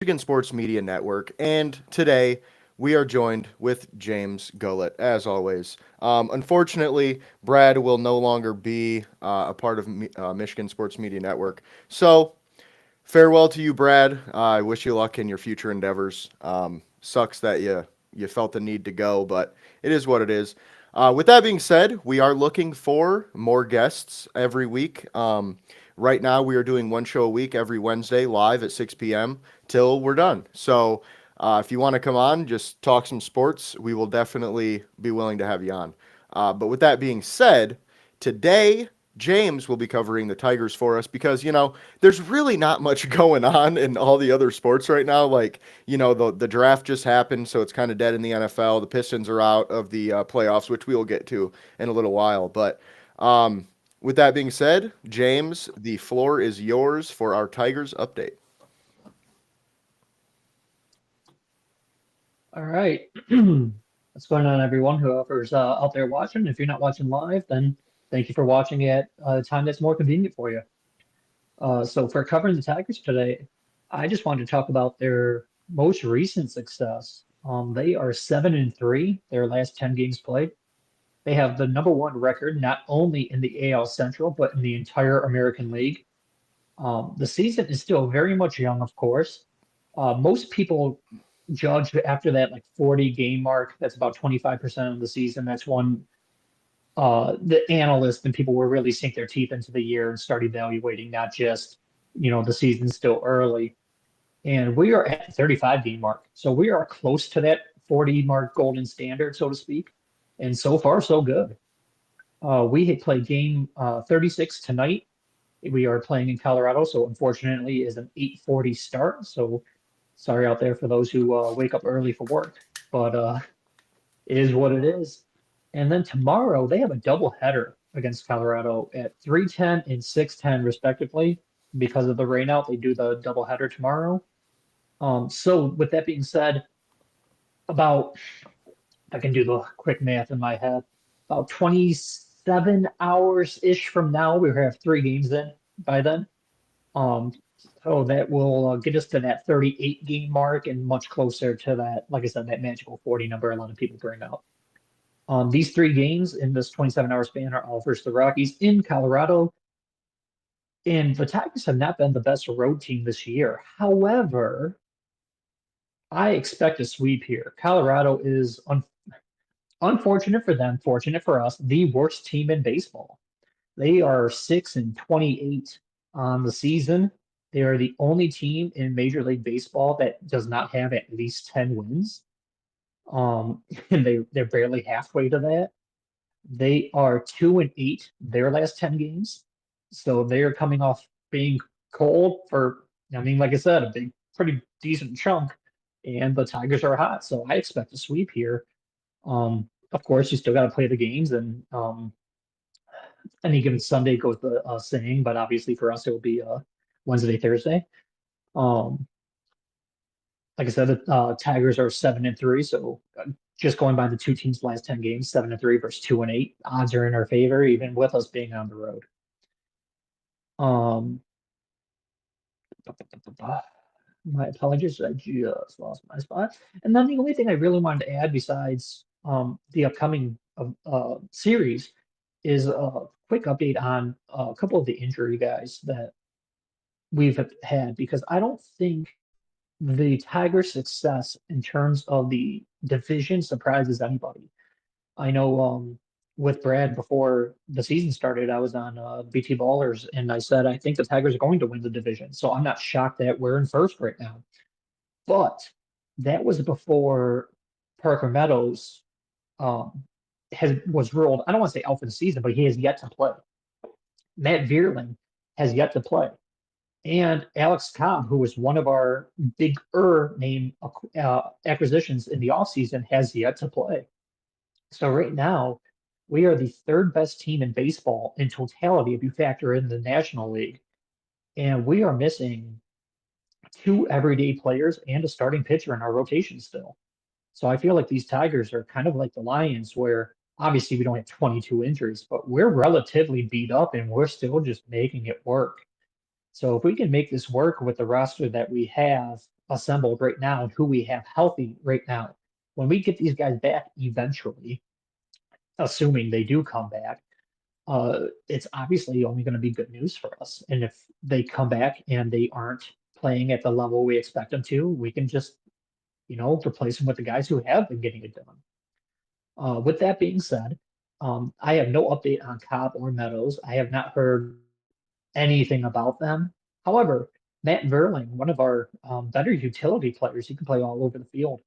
Michigan Sports Media Network, and today we are joined with James Gullett, as always. Unfortunately, Brad will no longer be a part of Michigan Sports Media Network. So, farewell to you, Brad. I wish you luck in your future endeavors. Sucks that you felt the need to go, but it is what it is. With that being said, we are looking for more guests every week. Right now, we are doing one show a week every Wednesday live at 6 p.m. till we're done. So if you want to come on, just talk some sports, we will definitely be willing to have you on. But with that being said, today James will be covering the Tigers for us because, there's really not much going on in all the other sports right now. Like, the draft just happened, so it's kind of dead in the NFL. The Pistons are out of the playoffs, which we will get to in a little while. But with that being said, James, the floor is yours for our Tigers update. All right. What's going on, everyone? Whoever's out there watching, if you're not watching live, then thank you for watching at a time that's more convenient for you. So for covering the Tigers today, I just wanted to talk about their most recent success. They are 7-3, their last 10 games played. They have the number one record, not only in the AL Central, but in the entire American League. The season is still very much young, of course. Most people judge after that like 40 game mark. That's about 25% of the season. That's when the analysts and people will really sink their teeth into the year and start evaluating, not just, the season's still early. And we are at the 35 game mark. So we are close to that 40 mark golden standard, so to speak. And so far, so good. We had played game 36 tonight. We are playing in Colorado, so unfortunately is an 8:40 start. So sorry out there for those who wake up early for work, but it is what it is. And then tomorrow they have a double header against Colorado at 3:10 and 6:10 respectively. Because of the rainout, they do the double header tomorrow. So with that being said, about I can do the quick math in my head, about 27 hours ish from now, we have three games in by then. Um, so that will get us to that 38 game mark and much closer to that, like I said, that magical 40 number a lot of people bring up. These three games in this 27-hour span are all versus the Rockies in Colorado. And the Tigers have not been the best road team this year. However, I expect a sweep here. Colorado is unfortunate for them, fortunate for us, the worst team in baseball. They are 6-28 on the season. They are the only team in Major League Baseball that does not have at least 10 wins. And they're barely halfway to that. They are 2-8 their last 10 games. So they are coming off being cold for, I mean, like I said, a big, pretty decent chunk. And the Tigers are hot. So I expect a sweep here. Of course, you still got to play the games, and any given Sunday goes the saying, but obviously for us it will be Wednesday, Thursday. Um, like I said, the Tigers are 7-3, so just going by the two teams' last 10 games, 7-3 versus 2-8, odds are in our favor, even with us being on the road. Um, my apologies, I just lost my spot. And then the only thing I really wanted to add besides the upcoming series is a quick update on a couple of the injury guys that we've had because I don't think the Tigers' success in terms of the division surprises anybody. I know with Brad before the season started, I was on BT Ballers and I said I think the Tigers are going to win the division. So I'm not shocked that we're in first right now. But that was before Parker Meadows um, was ruled. I don't want to say out for the season, but he has yet to play. Matt Vierling has yet to play. And Alex Cobb, who was one of our bigger name acquisitions in the offseason, has yet to play. So right now, we are the third best team in baseball in totality if you factor in the National League. And we are missing two everyday players and a starting pitcher in our rotation still. So I feel like these Tigers are kind of like the Lions, where obviously we don't have 22 injuries, but we're relatively beat up and we're still just making it work. So if we can make this work with the roster that we have, assembled right now and who we have healthy right now, when we get these guys back eventually, assuming they do come back, it's obviously only going to be good news for us. And if they come back and they aren't playing at the level we expect them to, we can just, replace them with the guys who have been getting it done. With that being said, I have no update on Cobb or Meadows. I have not heard anything about them. However, Matt Verling, one of our better utility players, he can play all over the field.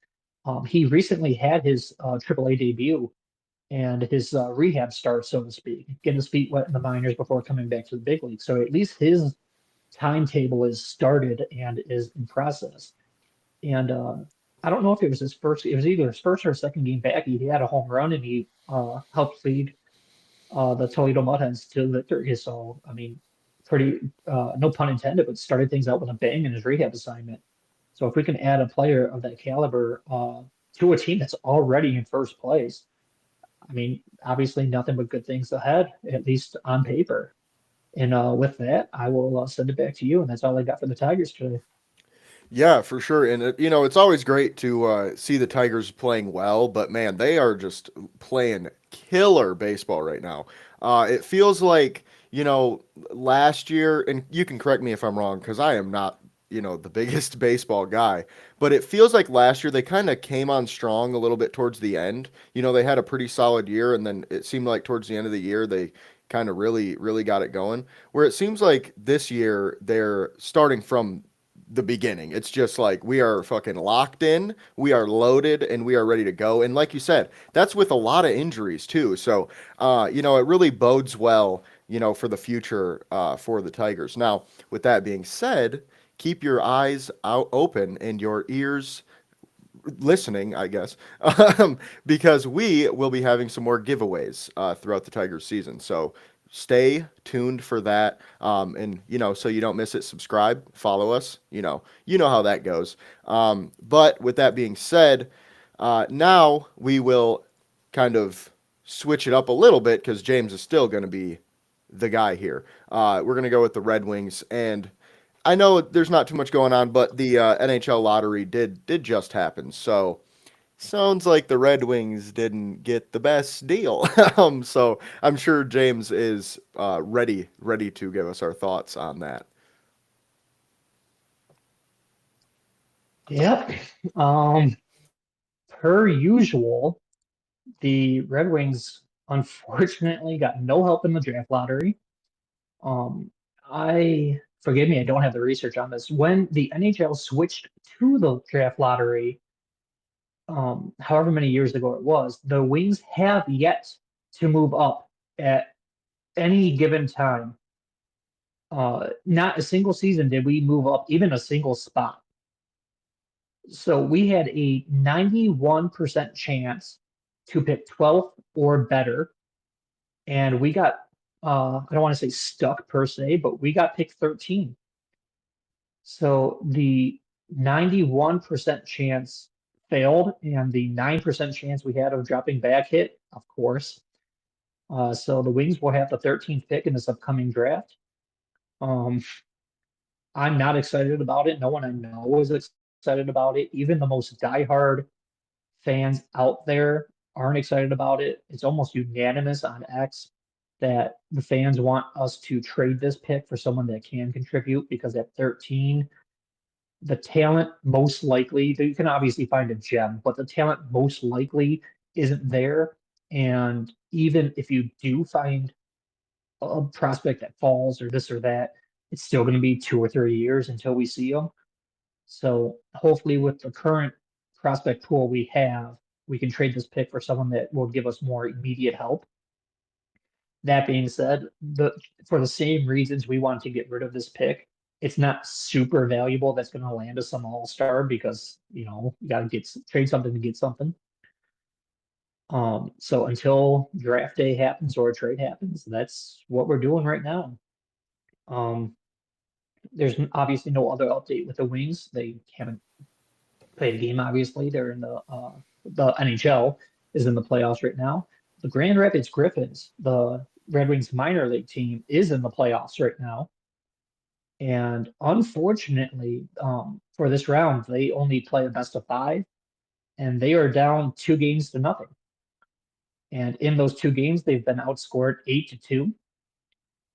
He recently had his AAA debut and his rehab start, so to speak, getting his feet wet in the minors before coming back to the big league. So at least his timetable is started and is in process. And I don't know if it was his first, it was either his first or second game back. He had a home run and he helped lead the Toledo Mudhens to victory. So, I mean, pretty, no pun intended, but started things out with a bang in his rehab assignment. So if we can add a player of that caliber to a team that's already in first place, I mean, obviously nothing but good things ahead, at least on paper. And with that, I will send it back to you. And that's all I got for the Tigers today. Yeah, for sure. And it's always great to see the Tigers playing well, but man, they are just playing killer baseball right now. It feels like, last year, and you can correct me if I'm wrong, because I am not, the biggest baseball guy, but it feels like last year they kind of came on strong a little bit towards the end. They had a pretty solid year, and then it seemed like towards the end of the year they kind of really, really got it going. Where it seems like this year they're starting from the beginning. It's just like we are fucking locked in, we are loaded, and we are ready to go. And like you said, that's with a lot of injuries too. So, it really bodes well, for the future for the Tigers. Now, with that being said, keep your eyes out open and your ears listening, I guess, because we will be having some more giveaways throughout the Tigers season. So stay tuned for that. And so you don't miss it, subscribe, follow us. You know how that goes. But with that being said, now we will kind of switch it up a little bit because James is still going to be the guy here. We're going to go with the Red Wings, and I know there's not too much going on, but the NHL lottery did just happen. So sounds like the Red Wings didn't get the best deal. So I'm sure James is ready to give us our thoughts on that. Yep. Um, Per usual, the Red Wings unfortunately got no help in the draft lottery. Um, I forgive me, I don't have the research on this. When the NHL switched to the draft lottery, however many years ago it was, the Wings have yet to move up at any given time. Not a single season did we move up even a single spot. So we had a 91% chance to pick 12th or better, and we got I don't want to say stuck per se, but we got picked 13. So the 91% chance failed, and the 9% chance we had of dropping back hit, of course. So the Wings will have the 13th pick in this upcoming draft. Um, I'm not excited about it. No one I know is excited about it. Even the most diehard fans out there aren't excited about it. It's almost unanimous on X that the fans want us to trade this pick for someone that can contribute because at 13, the talent most likely, you can obviously find a gem, but the talent most likely isn't there. And even if you do find a prospect that falls or this or that, it's still going to be 2 or 3 years until we see them. So hopefully, with the current prospect pool we have, we can trade this pick for someone that will give us more immediate help. That being said, for the same reasons we want to get rid of this pick, it's not super valuable. That's going to land us some all-star because you got to trade something to get something. So until draft day happens or a trade happens, that's what we're doing right now. Um, there's obviously no other update with the Wings. They haven't played a game. Obviously, they're in the NHL is in the playoffs right now. The Grand Rapids Griffins, the Red Wings minor league team, is in the playoffs right now. And unfortunately, for this round, they only play a best of five, and they are down 2 games to nothing. And in those 2 games, they've been outscored 8-2.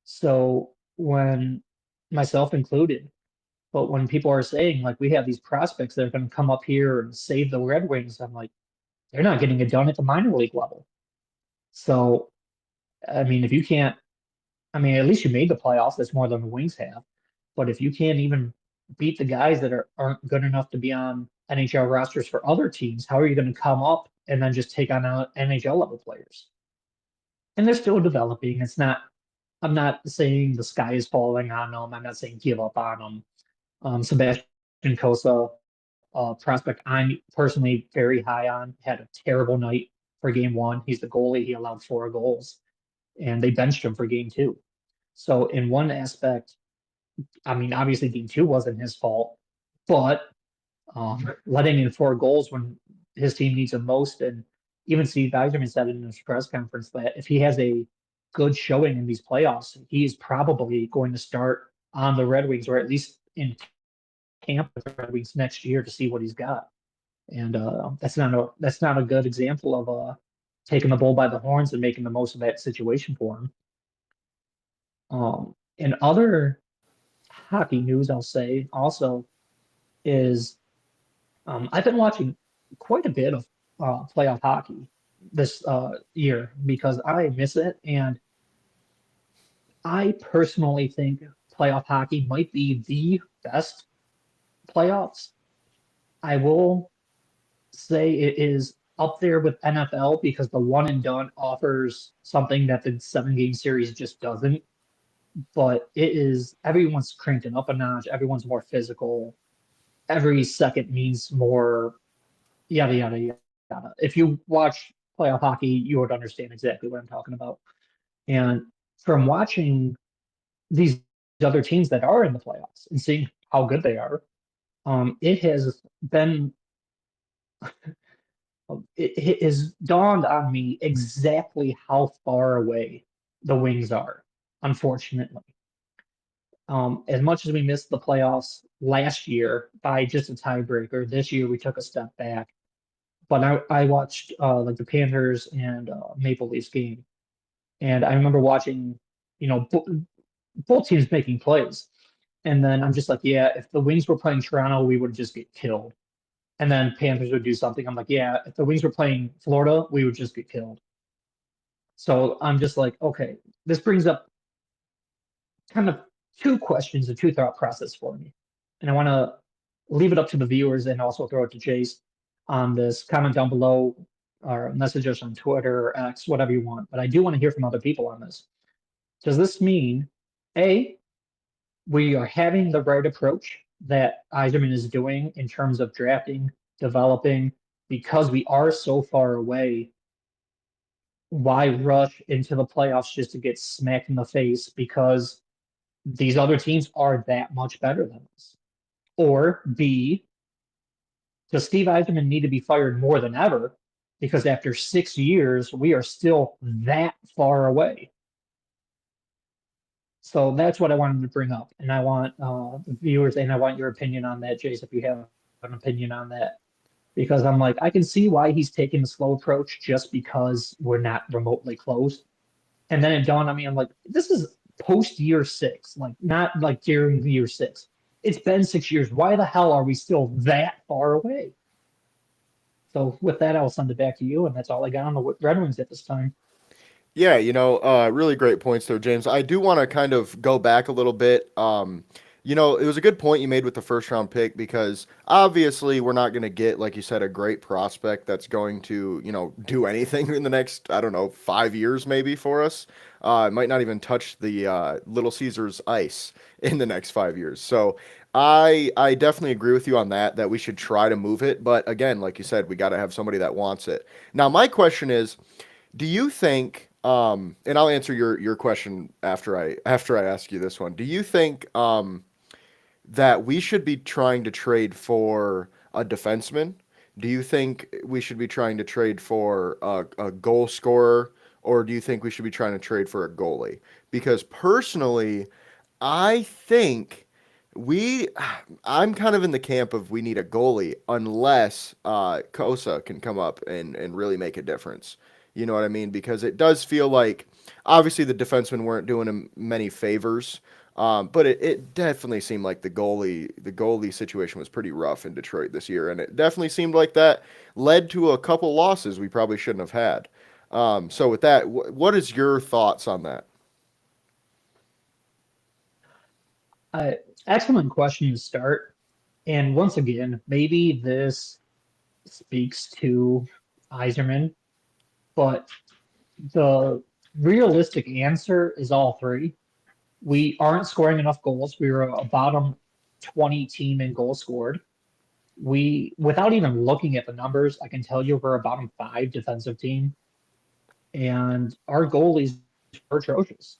So when myself included, but when people are saying like we have these prospects that are going to come up here and save the Red Wings, I'm like, they're not getting it done at the minor league level. So I mean, if you can't, I mean, at least you made the playoffs. That's more than the Wings have. But if you can't even beat the guys that aren't good enough to be on NHL rosters for other teams, how are you going to come up and then just take on NHL level players? And they're still developing. It's not. I'm not saying the sky is falling on them. I'm not saying give up on them. Sebastian Cosa, prospect I'm personally very high on, had a terrible night for game one. He's the goalie. He allowed 4 goals, and they benched him for game two. So in one aspect, I mean, obviously game two wasn't his fault, but letting in 4 goals when his team needs him most, and even Steve Yzerman said in his press conference that if he has a good showing in these playoffs, he's probably going to start on the Red Wings, or at least in camp with the Red Wings next year to see what he's got. And that's not a good example of taking the bull by the horns and making the most of that situation for him. In other hockey news, I'll say also is I've been watching quite a bit of playoff hockey this year because I miss it, and I personally think playoff hockey might be the best playoffs. I will say it is up there with NFL because the one and done offers something that the 7 game series just doesn't. But it is everyone's cranked it up a notch. Everyone's more physical. Every second means more. Yada yada yada. If you watch playoff hockey, you would understand exactly what I'm talking about. And from watching these other teams that are in the playoffs and seeing how good they are, it has been it has dawned on me exactly how far away the Wings are, unfortunately. As much as we missed the playoffs last year by just a tiebreaker, this year we took a step back. But I watched like the Panthers and Maple Leafs game, and I remember watching, both teams making plays, and then I'm just like, yeah, if the Wings were playing Toronto, we would just get killed. And then Panthers would do something. I'm like, yeah, if the Wings were playing Florida, we would just get killed. So I'm just like, okay, this brings up kind of two questions, a two thought process for me. And I want to leave it up to the viewers and also throw it to Chase on this. Comment down below or message us on Twitter or X, whatever you want. But I do want to hear from other people on this. Does this mean, A, we are having the right approach that Yzerman is doing in terms of drafting, developing, because we are so far away? Why rush into the playoffs just to get smacked in the face because these other teams are that much better than us? Or B, does Steve Yzerman need to be fired more than ever because after 6 years, we are still that far away? So that's what I wanted to bring up. And I want the viewers and I want your opinion on that, Jace, if you have an opinion on that. Because I'm like, I can see why he's taking the slow approach just because we're not remotely close. And then it dawned on me, I'm like, this is post year six, like not like during year six. It's been 6 years. Why the hell are we still that far away? So with that, I'll send it back to you, and that's all I got on the Red Wings at this time. Yeah, really great points there, James. I do want to kind of go back a little bit. It was a good point you made with the first round pick because obviously we're not going to get, like you said, a great prospect that's going to, do anything in the next, I don't know, 5 years maybe for us. It might not even touch the Little Caesars ice in the next 5 years. So I definitely agree with you on that we should try to move it. But again, like you said, we got to have somebody that wants it. Now, my question is, do you think, and I'll answer your question after I ask you this one. Do you think that we should be trying to trade for a defenseman? Do you think we should be trying to trade for a goal scorer, or do you think we should be trying to trade for a goalie? Because personally, I think we I'm kind of in the camp of we need a goalie unless Kosa can come up and really make a difference. You know what I mean? Because it does feel like obviously the defensemen weren't doing him many favors. But it definitely seemed like the goalie situation was pretty rough in Detroit this year, and it definitely seemed like that led to a couple losses we probably shouldn't have had. So with that, what is your thoughts on that? Uh, Excellent question to start. And once again, maybe this speaks to Iserman, but the realistic answer is all three. We aren't scoring enough goals. We were a bottom 20 team in goals scored. Without even looking at the numbers, I can tell you we're a bottom five defensive team, and our goalies were atrocious.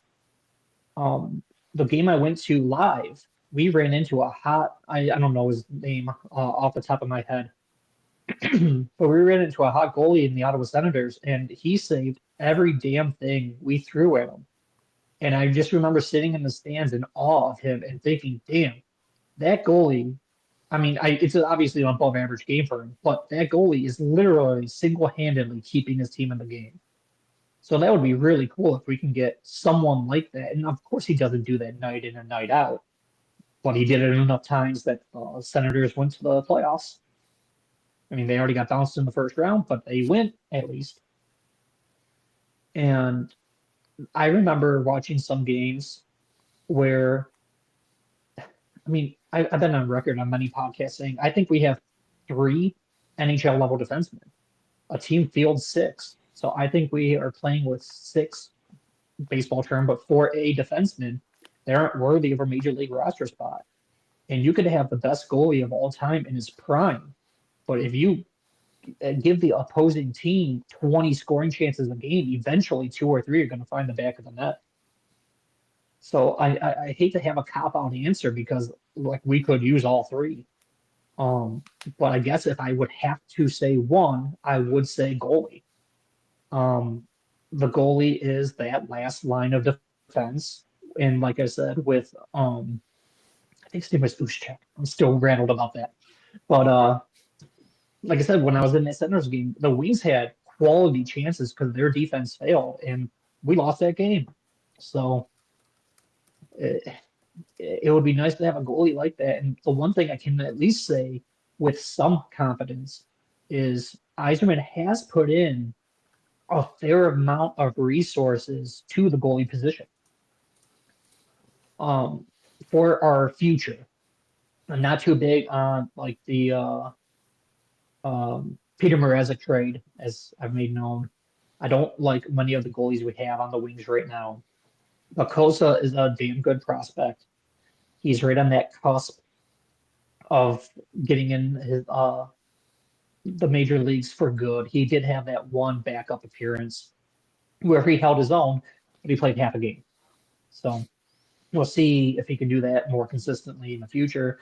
The game I went to live, we ran into a hot, I don't know his name off the top of my head, but we ran into a hot goalie in the Ottawa Senators, and he saved every damn thing we threw at him. And I just remember sitting in the stands in awe of him and thinking, damn, that goalie, I mean, it's obviously an above average game for him, but that goalie is literally single-handedly keeping his team in the game. So that would be really cool if we can get someone like that. And of course, he doesn't do that night in and night out, but he did it enough times that Senators went to the playoffs. I mean, they already got bounced in the first round, but they went at least. And I remember watching some games where, I mean, I've been on record on many podcasts saying I think we have three NHL level defensemen. A team fields six. So I think we are playing with six baseball term, but for a defenseman, they aren't worthy of a major league roster spot. And you could have the best goalie of all time in his prime, but if you give the opposing team 20 scoring chances a game, eventually two or three are going to find the back of the net. So I hate to have a cop out answer because like we could use all three. Um, but I guess if I would have to say one, I would say goalie. Um, the goalie is that last line of defense. And like I said, with I think his name was Ushchek. I'm still rattled about that. But like I said, when I was in that Senators game, the Wings had quality chances because their defense failed, and we lost that game. So it, it would be nice to have a goalie like that. And the one thing I can at least say with some confidence is Yzerman has put in a fair amount of resources to the goalie position um, for our future. I'm not too big on like the Peter Mrazek trade, as I've made known. I don't like many of the goalies we have on the wings right now. But Kosa is a damn good prospect. He's right on that cusp of getting in the major leagues for good. He did have that one backup appearance where he held his own, but he played half a game. So we'll see if he can do that more consistently in the future.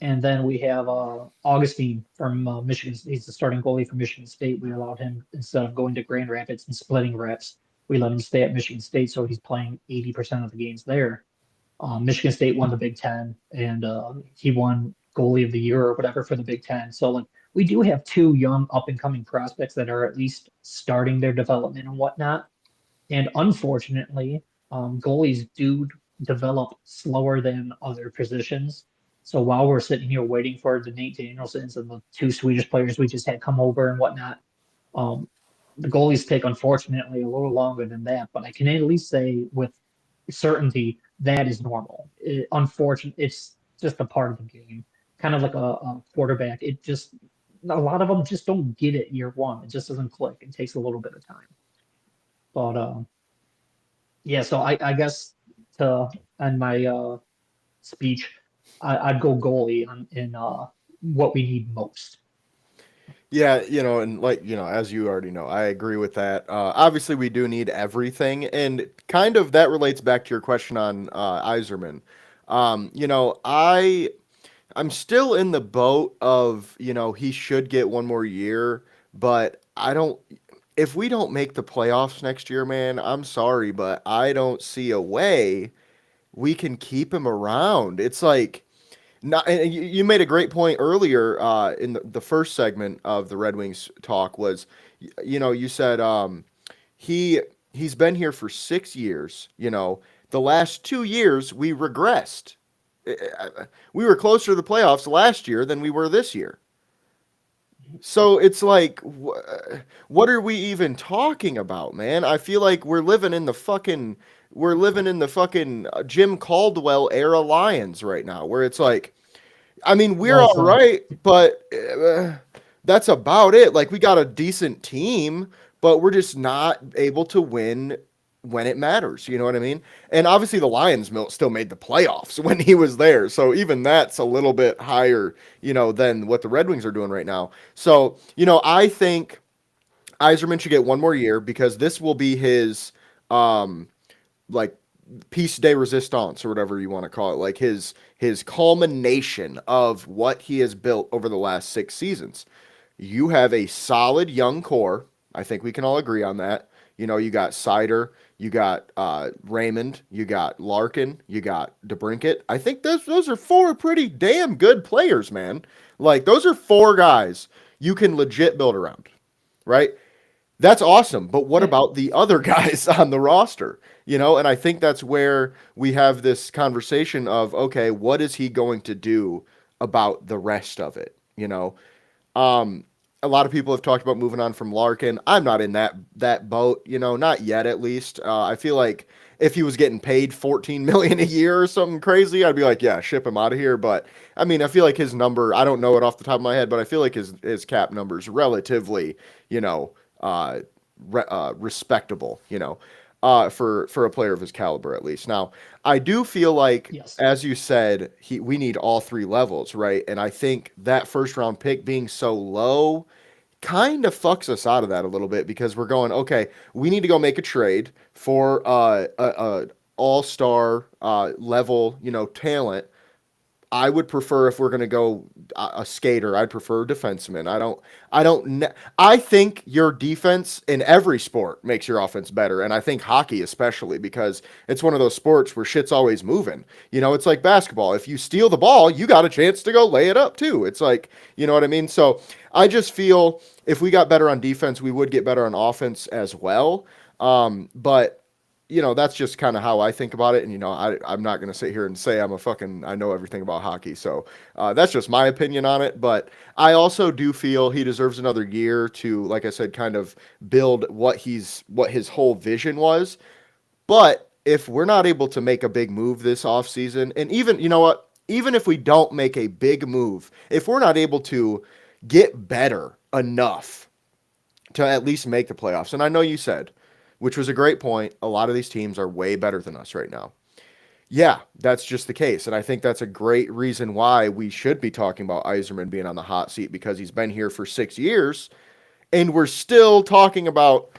And then we have Augustine from Michigan. He's the starting goalie for Michigan State. We allowed him, instead of going to Grand Rapids and splitting reps, we let him stay at Michigan State, so he's playing 80% of the games there. Michigan State won the Big Ten, and he won goalie of the year or whatever for the Big Ten. So like we do have two young up and coming prospects that are at least starting their development and whatnot. And unfortunately, goalies do develop slower than other positions. So while we're sitting here waiting for the Nate Danielsons and the two Swedish players we just had come over and whatnot, um, the goalies take unfortunately a little longer than that. But I can at least say with certainty that is normal. It's just a part of the game, kind of like a quarterback. It just a lot of them just don't get it year one. It just doesn't click. It takes a little bit of time. But yeah, so I guess to end my speech, I'd go goalie in what we need most. Yeah, and like, as you already know, I agree with that. Obviously, we do need everything, and kind of that relates back to your question on Iserman. I'm still in the boat of, he should get one more year, but I don't. If we don't make the playoffs next year, man, I'm sorry, but I don't see a way we can keep him around. It's like Not, and you made a great point earlier in the first segment of the Red Wings talk was, you said he he's been here for 6 years. The last 2 years we regressed. We were closer to the playoffs last year than we were this year. So it's like, what are we even talking about, man? I feel like we're living in the fucking Jim Caldwell era Lions right now, where it's like, I mean, we're Well all said. right, but that's about it. Like, we got a decent team, but we're just not able to win when it matters. You know what I mean? And obviously, the Lions still made the playoffs when he was there. So even that's a little bit higher, than what the Red Wings are doing right now. So, I think Yzerman should get one more year because this will be his, um, like, piece de resistance or whatever you want to call it, like his culmination of what he has built over the last 6 seasons. You have a solid young core. I think we can all agree on that. You got Sider, you got Raymond, you got Larkin, you got DeBrincat. I think those are four pretty damn good players, man. Like, those are four guys you can legit build around, right? That's awesome. But what Yeah. about the other guys on the roster? And I think that's where we have this conversation of, okay, what is he going to do about the rest of it? Um, a lot of people have talked about moving on from Larkin. I'm not in that boat, not yet at least. I feel like if he was getting paid 14 million a year or something crazy, I'd be like, yeah, ship him out of here. But I mean, I feel like his number, I don't know it off the top of my head, but I feel like his cap number is relatively, you know, uh, respectable, for a player of his caliber at least. Now, I do feel like, Yes. as you said, we need all three levels, right? And I think that first round pick being so low kind of fucks us out of that a little bit because we're going, okay, we need to go make a trade for a all-star level, talent. I would prefer, if we're going to go a skater, I'd prefer a defenseman. I think your defense in every sport makes your offense better. And I think hockey, especially, because it's one of those sports where shit's always moving. It's like basketball. If you steal the ball, you got a chance to go lay it up too. It's like, you know what I mean? So I just feel if we got better on defense, we would get better on offense as well. But that's just kind of how I think about it. And, I'm not going to sit here and say I know everything about hockey. So that's just my opinion on it. But I also do feel he deserves another year to, like I said, kind of build what his whole vision was. But if we're not able to make a big move this offseason, and even, you know what, even if we don't make a big move, if we're not able to get better enough to at least make the playoffs, and I know you said, which was a great point, a lot of these teams are way better than us right now. Yeah, that's just the case. And I think that's a great reason why we should be talking about Yzerman being on the hot seat because he's been here for 6 years and we're still talking about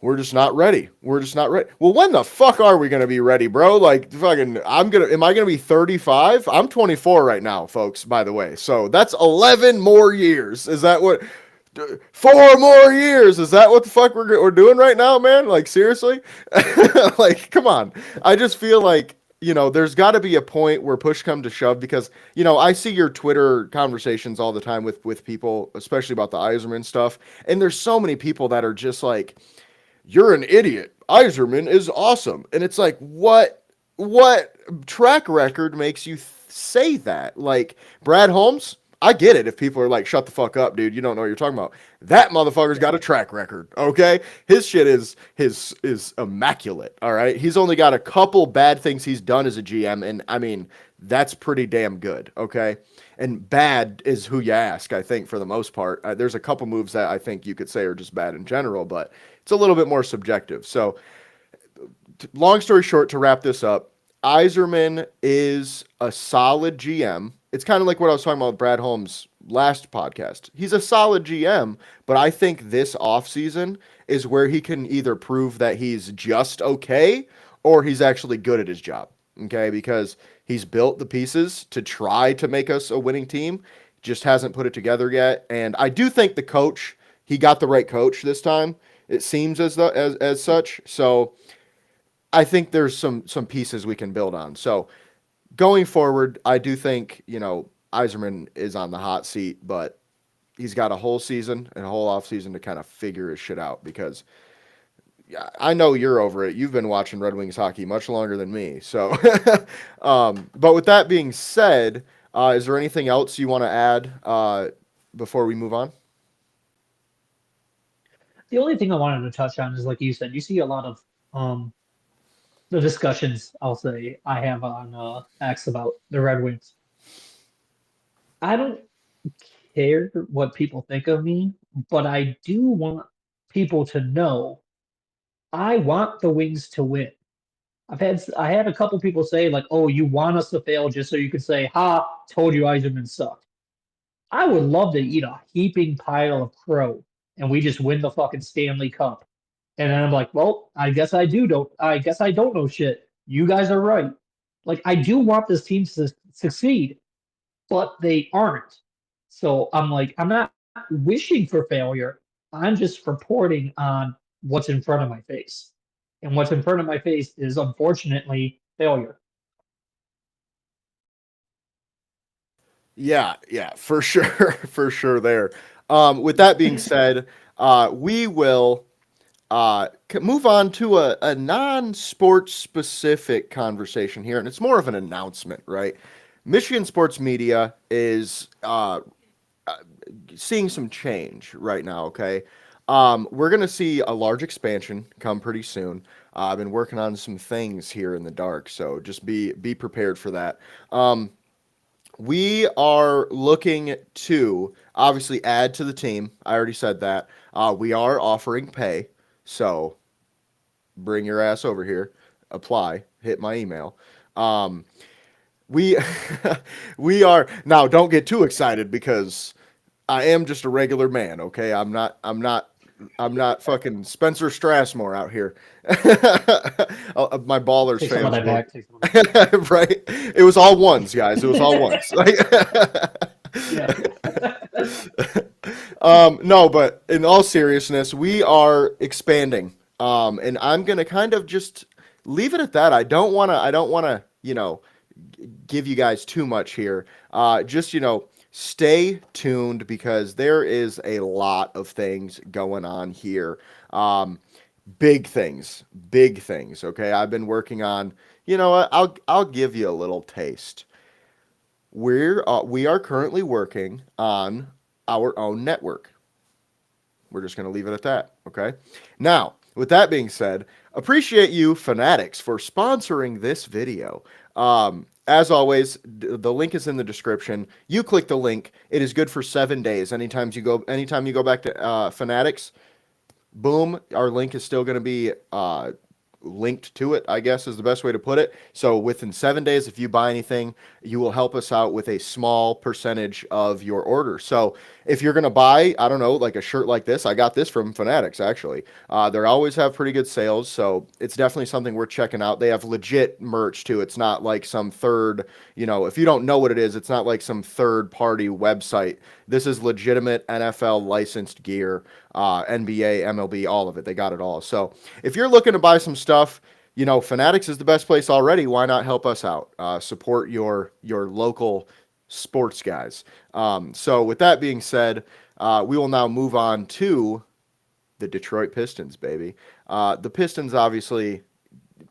we're just not ready. We're just not ready. Well, when the fuck are we going to be ready, bro? Like, fucking, am I going to be 35? I'm 24 right now, folks, by the way. So that's 11 more years. Is that what? 4 more years. Is that what the fuck we're doing right now, man? Like, seriously? Like, come on. I just feel like, there's got to be a point where push come to shove because, I see your Twitter conversations all the time with people, especially about the Yzerman stuff. And there's so many people that are just like, you're an idiot. Yzerman is awesome. And it's like, what track record makes you say that? Like, Brad Holmes, I get it if people are like, shut the fuck up, dude. You don't know what you're talking about. That motherfucker's got a track record, okay? His shit is immaculate, all right? He's only got a couple bad things he's done as a GM, and I mean, that's pretty damn good, okay? And bad is who you ask, I think, for the most part. There's a couple moves that I think you could say are just bad in general, but it's a little bit more subjective. So, long story short, to wrap this up, Yzerman is a solid GM. It's kind of like what I was talking about with Brad Holmes last podcast. He's a solid GM, but I think this offseason is where he can either prove that he's just okay or he's actually good at his job. Okay, because he's built the pieces to try to make us a winning team, just hasn't put it together yet. And I do think the coach, he got the right coach this time. It seems as such. So I think there's some pieces we can build on. So going forward, I do think, Iserman is on the hot seat, but he's got a whole season and a whole off season to kind of figure his shit out because yeah, I know you're over it. You've been watching Red Wings hockey much longer than me. So, but with that being said, is there anything else you want to add before we move on? The only thing I wanted to touch on is, like you said, you see a lot of um the discussions I'll say I have on X about the Red Wings. I don't care what people think of me, but I do want people to know I want the Wings to win. I had a couple people say like, "Oh, you want us to fail just so you can say, ha, told you Eiserman sucked." I would love to eat a heaping pile of crow and we just win the fucking Stanley Cup. And then I'm like, well, I guess I don't know shit. You guys are right. Like I do want this team to succeed, but they aren't. So I'm like, I'm not wishing for failure. I'm just reporting on what's in front of my face. And what's in front of my face is unfortunately failure. Yeah, yeah, for sure, for sure. There. With that being said, we will move on to a non-sports specific conversation here, and it's more of an announcement, right? Michigan sports media is seeing some change right now. Okay, we're gonna see a large expansion come pretty soon. I've been working on some things here in the dark, so just be prepared for that. We are looking to obviously add to the team. I already said that. We are offering pay, so bring your ass over here, apply, hit my email. We we are now. Don't get too excited because I am just a regular man. Okay, I'm not fucking Spencer Strassmore out here. My Ballers Take some of fans that will. back. Take some of that back. Right? It was all ones, guys. It was all ones. Yeah. No, but in all seriousness, we are expanding. And I'm gonna kind of just leave it at that. I don't wanna, give you guys too much here. Just, stay tuned because there is a lot of things going on here. Um, big things. Okay, I've been working on. You know what? I'll give you a little taste. We are currently working on our own network. We're just going to leave it at that. Okay. Now, with that being said, appreciate you fanatics for sponsoring this video. As always, the link is in the description. You click the link. It is good for 7 days. Anytime you go back to Fanatics, boom, our link is still going to be linked to it, I guess is the best way to put it. So within 7 days, if you buy anything, you will help us out with a small percentage of your order. So if you're going to buy, I don't know, like a shirt like this, I got this from Fanatics actually. They always have pretty good sales. So it's definitely something we're checking out. They have legit merch too. It's not like some third, if you don't know what it is, it's not like some third party website. This is legitimate NFL licensed gear, NBA, MLB, all of it. They got it all. So if you're looking to buy some stuff, Fanatics is the best place already. Why not help us out? Support your local sports guys. So with that being said, we will now move on to the Detroit Pistons, baby. The Pistons obviously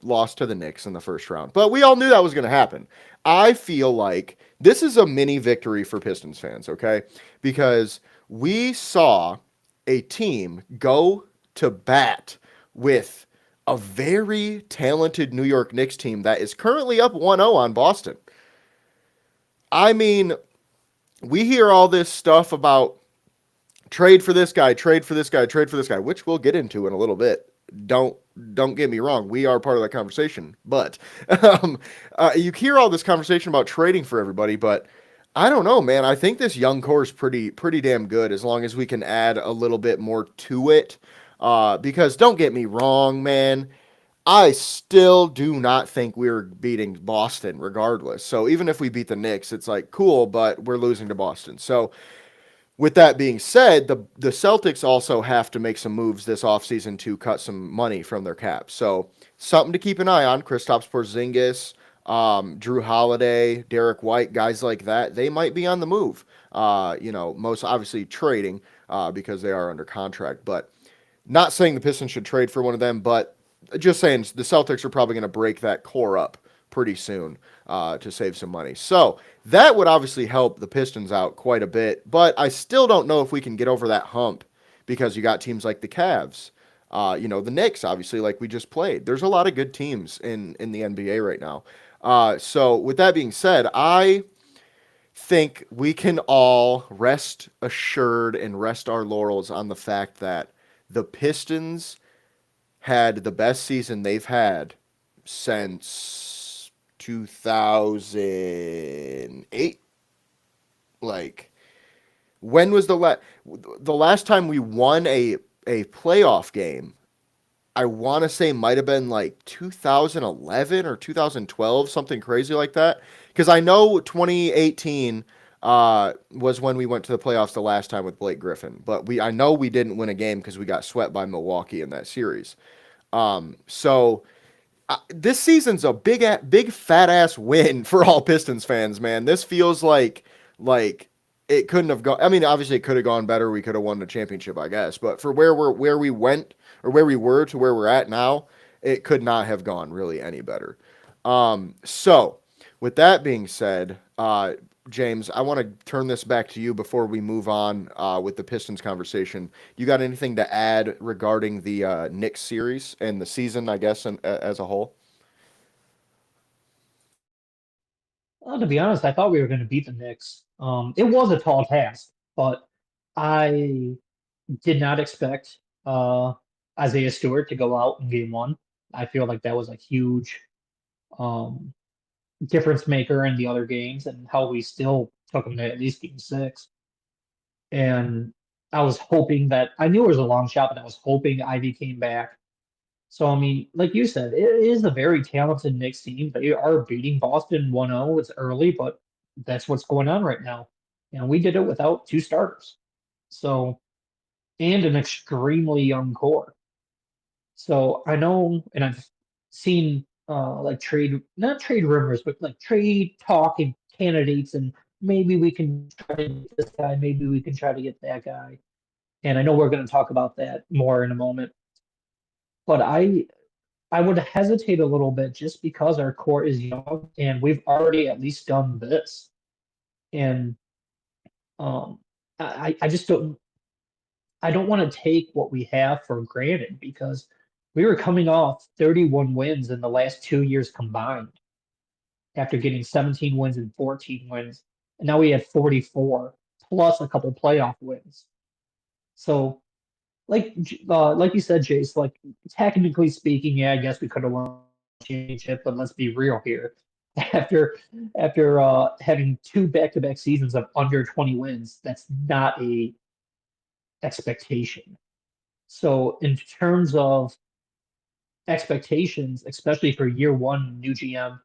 lost to the Knicks in the first round, but we all knew that was going to happen. I feel like this is a mini victory for Pistons fans, okay? Because we saw a team go to bat with a very talented New York Knicks team that is currently up 1-0 on Boston. I mean, we hear all this stuff about trade for this guy, trade for this guy, trade for this guy, which we'll get into in a little bit. Don't don't get me wrong, we are part of that conversation. But you hear all this conversation about trading for everybody, but I don't know, man. I think this young core is pretty damn good as long as we can add a little bit more to it. Because don't get me wrong, man. I still do not think we're beating Boston regardless. So even if we beat the Knicks, it's like cool, but we're losing to Boston. So with that being said, the Celtics also have to make some moves this offseason to cut some money from their cap. So something to keep an eye on. Kristaps Porzingis, Drew Holiday, Derek White, guys like that, they might be on the move. Most obviously trading because they are under contract. But not saying the Pistons should trade for one of them, but just saying the Celtics are probably going to break that core up pretty soon to save some money. So that would obviously help the Pistons out quite a bit. But I still don't know if we can get over that hump because you got teams like the Cavs. The Knicks, obviously, like we just played. There's a lot of good teams in the NBA right now. So with that being said, I think we can all rest assured and rest our laurels on the fact that the Pistons had the best season they've had since 2008. Like, when was the last time we won a playoff game? I want to say might have been like 2011 or 2012, something crazy like that. Because I know 2018 was when we went to the playoffs the last time with Blake Griffin, but I know we didn't win a game because we got swept by Milwaukee in that series. So this season's a big fat ass win for all Pistons fans, man. This feels like it couldn't have gone. I mean, obviously it could have gone better. We could have won the championship, I guess. But for where we went or where we were to where we're at now, it could not have gone really any better. So with that being said, James, I want to turn this back to you before we move on with the Pistons conversation. You got anything to add regarding the Knicks series and the season, I guess, as a whole? Well, to be honest, I thought we were going to beat the Knicks. It was a tall task, but I did not expect Isaiah Stewart to go out in game one. I feel like that was a huge um, difference maker in the other games and how we still took them to at least game six. And I was hoping that I knew it was a long shot, but I was hoping Ivy came back. So, I mean, like you said, it is a very talented Knicks team. They are beating Boston 1-0. It's early, but that's what's going on right now. And we did it without two starters. So, and an extremely young core. So I know, and I've seen like not trade rumors, but like trade talk and candidates, and maybe we can try to get this guy, maybe we can try to get that guy. And I know we're going to talk about that more in a moment. But I would hesitate a little bit just because our core is young and we've already at least done this. And um, I just I don't want to take what we have for granted because we were coming off 31 wins in the last 2 years combined after getting 17 wins and 14 wins. And now we had 44 plus a couple playoff wins. So like you said, Chase, like technically speaking, yeah, I guess we could have won the championship, but let's be real here. After after having two back-to-back seasons of under 20 wins, that's not a expectation. So in terms of expectations, especially for year one, new GM,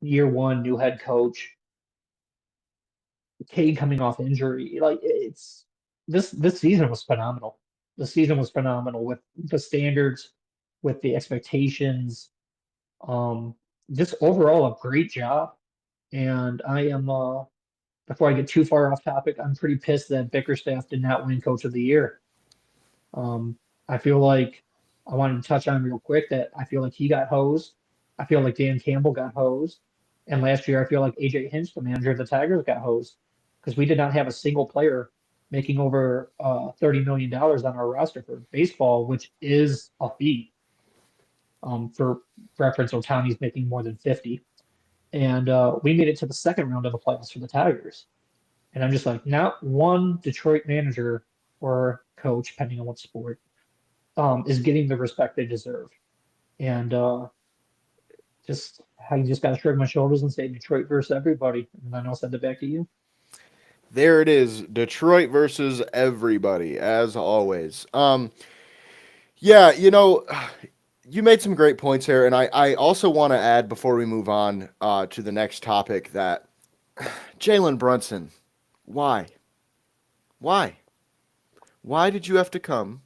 year one, new head coach, Cade coming off injury, like it's this season was phenomenal. The season was phenomenal with the standards, with the expectations, um, just overall a great job. And I am before I get too far off topic, I'm pretty pissed that Bickerstaff did not win Coach of the Year. Um, I feel like I wanted to touch on real quick that I feel like he got hosed. I feel like Dan Campbell got hosed. And last year, I feel like AJ Hinch, the manager of the Tigers, got hosed because we did not have a single player making over $30 million dollars on our roster for baseball, which is a feat. For reference, Otani's making more than 50. And we made it to the second round of the playoffs for the Tigers. And I'm just like, not one Detroit manager or coach, depending on what sport, is getting the respect they deserve. And just I just got to shrug my shoulders and say Detroit versus everybody. And then I'll send it back to you. There it is, Detroit versus everybody, as always. Yeah, you made some great points here, and I also want to add before we move on to the next topic that Jalen Brunson, why? Why? Why did you have to come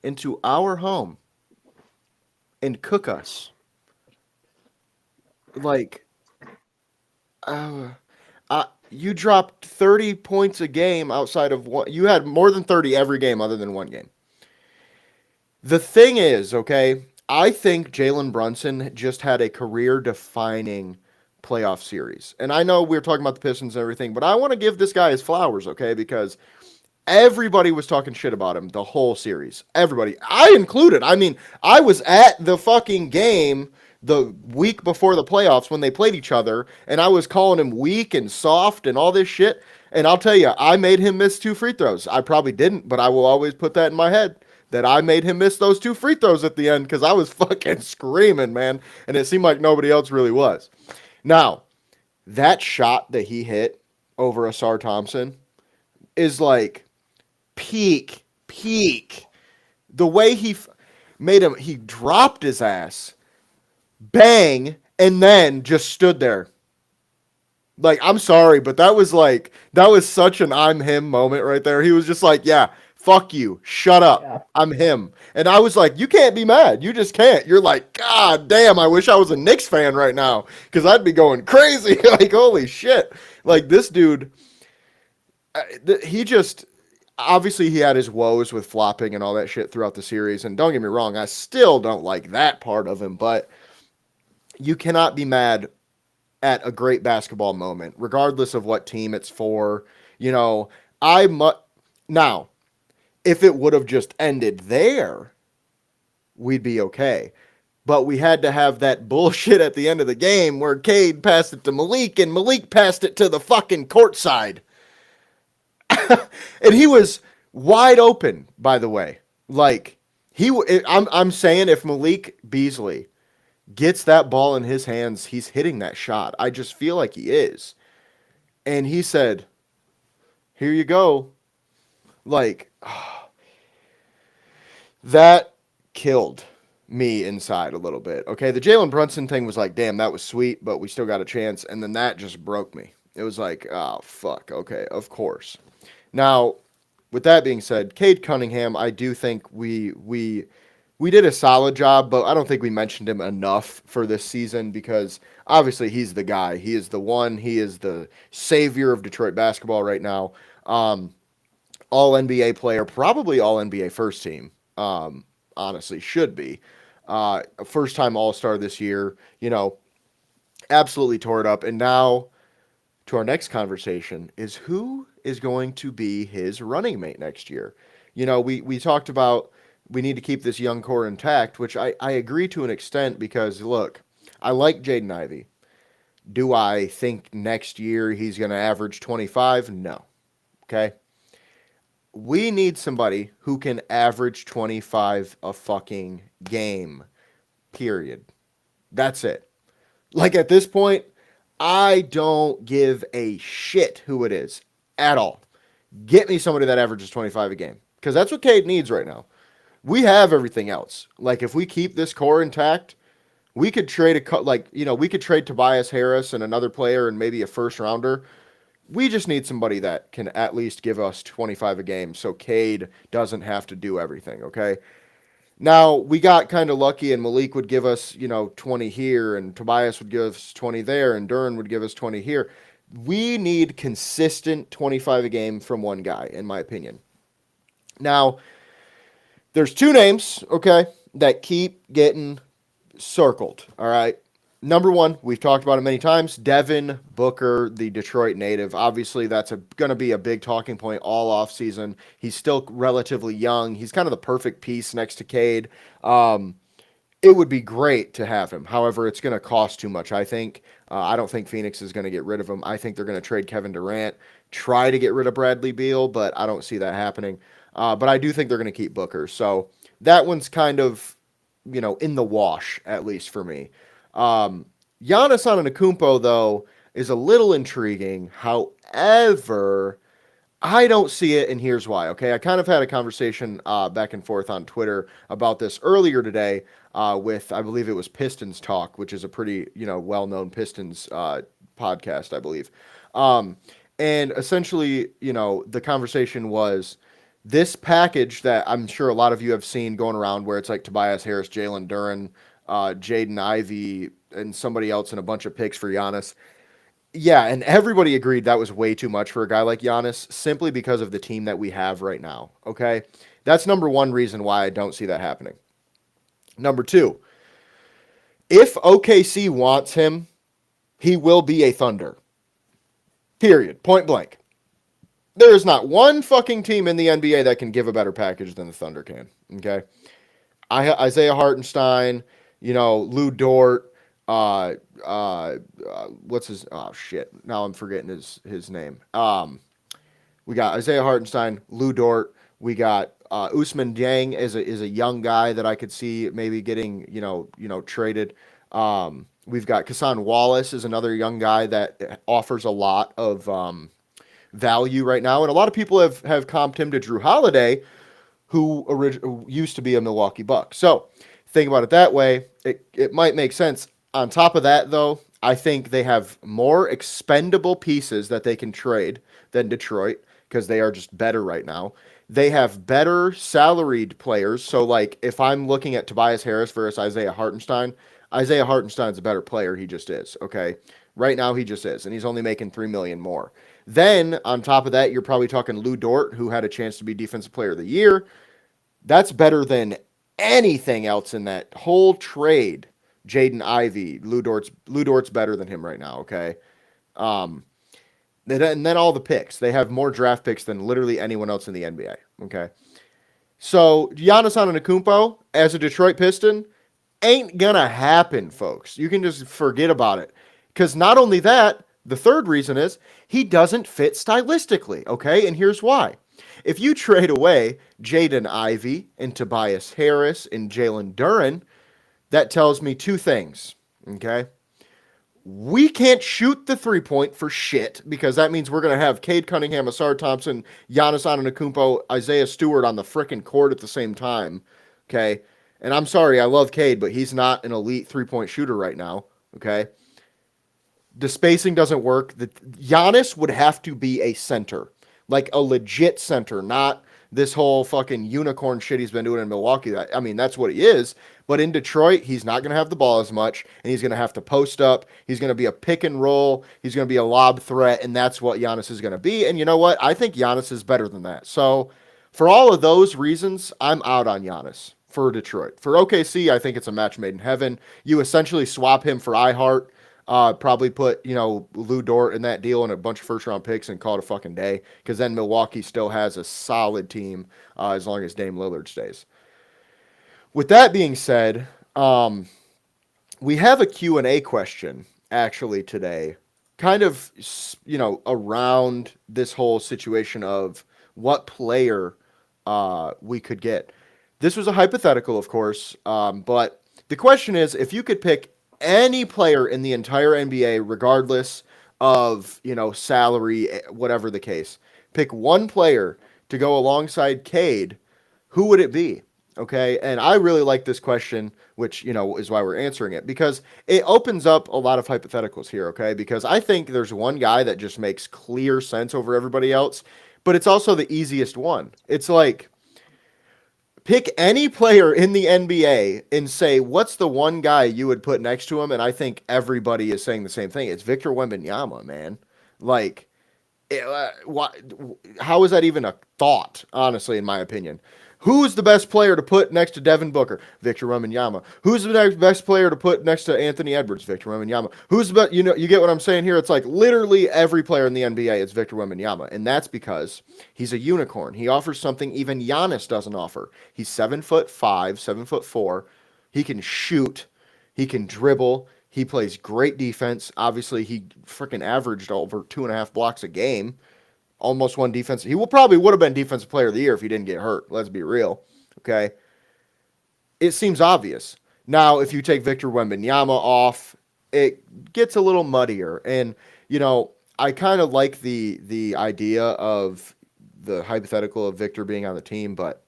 into our home and cook us? Like, Uh, you dropped 30 points a game outside of one. You had more than 30 every game other than one game. The thing is, okay, I think Jalen Brunson just had a career defining playoff series. And I know we're talking about the Pistons and everything, but I want to give this guy his flowers, okay? Because everybody was talking shit about him the whole series. Everybody. I included. I mean, I was at the fucking game the week before the playoffs when they played each other, and I was calling him weak and soft and all this shit. And I'll tell you, I made him miss 2 free throws. I probably didn't, but I will always put that in my head that I made him miss those 2 free throws at the end because I was fucking screaming, man. And it seemed like nobody else really was. Now, that shot that he hit over Asar Thompson is like peak. The way he made him, he dropped his ass, bang, and then just stood there. Like, I'm sorry, but that was such an I'm him moment right there. He was just like, yeah, fuck you, shut up, Yeah. I'm him. And I was like, you can't be mad, you just can't. You're like, God damn, I wish I was a Knicks fan right now because I'd be going crazy. Like, holy shit. Like, this dude, he just obviously he had his woes with flopping and all that shit throughout the series. And don't get me wrong, I still don't like that part of him, but you cannot be mad at a great basketball moment, regardless of what team it's for. You know, now if it would have just ended there, we'd be okay. But we had to have that bullshit at the end of the game where Cade passed it to Malik and Malik passed it to the fucking courtside. And he was wide open, by the way. Like I'm saying if Malik Beasley gets that ball in his hands, he's hitting that shot. I just feel like he is. And he said, "Here you go." Like that killed me inside a little bit. Okay, the Jalen Brunson thing was like, damn, that was sweet, but we still got a chance. And then that just broke me. It was like, oh fuck. Okay, of course. Now, with that being said, Cade Cunningham, I do think we did a solid job, but I don't think we mentioned him enough for this season because obviously he's the guy. He is the one. He is the savior of Detroit basketball right now. All NBA player, probably all NBA first team. Honestly, should be. First time All Star this year. You know, absolutely tore it up. And now to our next conversation is who is going to be his running mate next year. You know, we talked about we need to keep this young core intact, which I agree to an extent because, look, I like Jaden Ivey. Do I think next year he's going to average 25? No. Okay. We need somebody who can average 25 a fucking game, period. That's it. Like at this point, I don't give a shit who it is at all. Get me somebody that averages 25 a game because that's what Cade needs right now. We have everything else. Like if we keep this core intact, we could trade we could trade Tobias Harris and another player and maybe a first rounder. We just need somebody that can at least give us 25 a game so Cade doesn't have to do everything, okay? Now, we got kind of lucky and Malik would give us, 20 here and Tobias would give us 20 there and Duran would give us 20 here. We need consistent 25 a game from one guy, in my opinion. Now, there's two names, okay, that keep getting circled, all right? Number one, we've talked about it many times, Devin Booker, the Detroit native. Obviously, that's going to be a big talking point all offseason. He's still relatively young. He's kind of the perfect piece next to Cade. It would be great to have him. However, it's going to cost too much, I think. I don't think Phoenix is going to get rid of him. I think they're going to trade Kevin Durant, try to get rid of Bradley Beal, but I don't see that happening. But I do think they're going to keep Booker. So that one's kind of, in the wash, at least for me. Giannis Antetokounmpo, though, is a little intriguing. However, I don't see it, and here's why. Okay, I kind of had a conversation back and forth on Twitter about this earlier today with, I believe it was Pistons Talk, which is a pretty, well-known Pistons podcast, I believe. And essentially, the conversation was this package that I'm sure a lot of you have seen going around where it's like Tobias Harris, Jalen Duran, Jaden Ivey, and somebody else and a bunch of picks for Giannis. Yeah, and everybody agreed that was way too much for a guy like Giannis simply because of the team that we have right now. Okay. That's number one reason why I don't see that happening. Number two, if OKC wants him, he will be a Thunder. Period. Point blank. There is not one fucking team in the NBA that can give a better package than the Thunder can. Okay. Isaiah Hartenstein, Lou Dort, uh, what's his? Oh shit! Now I'm forgetting his name. We got Isaiah Hartenstein, Lou Dort. We got Usman Yang is a young guy that I could see maybe getting traded. We've got Kassan Wallace is another young guy that offers a lot of value right now, and a lot of people have comped him to Drew Holiday, who used to be a Milwaukee Buck. So think about it that way. It might make sense. On top of that, though, I think they have more expendable pieces that they can trade than Detroit because they are just better right now. They have better salaried players. So, like, if I'm looking at Tobias Harris versus Isaiah Hartenstein's a better player. He just is. Okay. Right now, he just is. And he's only making $3 million more. Then, on top of that, you're probably talking Lou Dort, who had a chance to be Defensive Player of the Year. That's better than anything else in that whole trade. Jaden Ivey, Lou Dort's better than him right now. Okay, um, and then all the picks. They have more draft picks than literally anyone else in the NBA. Okay, so Giannis Antetokounmpo as a Detroit Piston ain't gonna happen, folks. You can just forget about it. Because not only that, the third reason is he doesn't fit stylistically. Okay, and here's why. If you trade away Jaden Ivey and Tobias Harris and Jalen Duren, that tells me two things. Okay. We can't shoot the 3-point for shit because that means we're going to have Cade Cunningham, Asar Thompson, Giannis Antetokounmpo, Isaiah Stewart on the freaking court at the same time. Okay. And I'm sorry, I love Cade, but he's not an elite 3-point shooter right now. Okay. The spacing doesn't work. Giannis would have to be a center, like a legit center, not this whole fucking unicorn shit he's been doing in Milwaukee. I mean, that's what he is. But in Detroit, he's not going to have the ball as much, and he's going to have to post up. He's going to be a pick and roll. He's going to be a lob threat, and that's what Giannis is going to be. And you know what? I think Giannis is better than that. So for all of those reasons, I'm out on Giannis for Detroit. For OKC, I think it's a match made in heaven. You essentially swap him for iHeart. Probably put, Lou Dort in that deal and a bunch of first round picks and call it a fucking day. Because then Milwaukee still has a solid team as long as Dame Lillard stays. With that being said, we have a Q&A question actually today, kind of, around this whole situation of what player we could get. This was a hypothetical, of course, but the question is if you could pick any player in the entire NBA, regardless of, salary, whatever the case, pick one player to go alongside Cade, who would it be? Okay. And I really like this question, which, is why we're answering it because it opens up a lot of hypotheticals here. Okay. Because I think there's one guy that just makes clear sense over everybody else, but it's also the easiest one. It's like, pick any player in the NBA and say, what's the one guy you would put next to him? And I think everybody is saying the same thing. It's Victor Wembanyama, man. Like, how is that even a thought, honestly, in my opinion? Who's the best player to put next to Devin Booker? Victor Wembanyama. Who's the best player to put next to Anthony Edwards? Victor Wembanyama. Who's the best? You get what I'm saying here? It's like literally every player in the NBA is Victor Wembanyama, and that's because he's a unicorn. He offers something even Giannis doesn't offer. He's 7'5", 7'4". He can shoot. He can dribble. He plays great defense. Obviously, he freaking averaged over 2.5 blocks a game. Almost won defense. He probably would have been defensive player of the year if he didn't get hurt. Let's be real. Okay. It seems obvious. Now, if you take Victor Wembanyama off, it gets a little muddier. And, I kind of like the idea of the hypothetical of Victor being on the team, but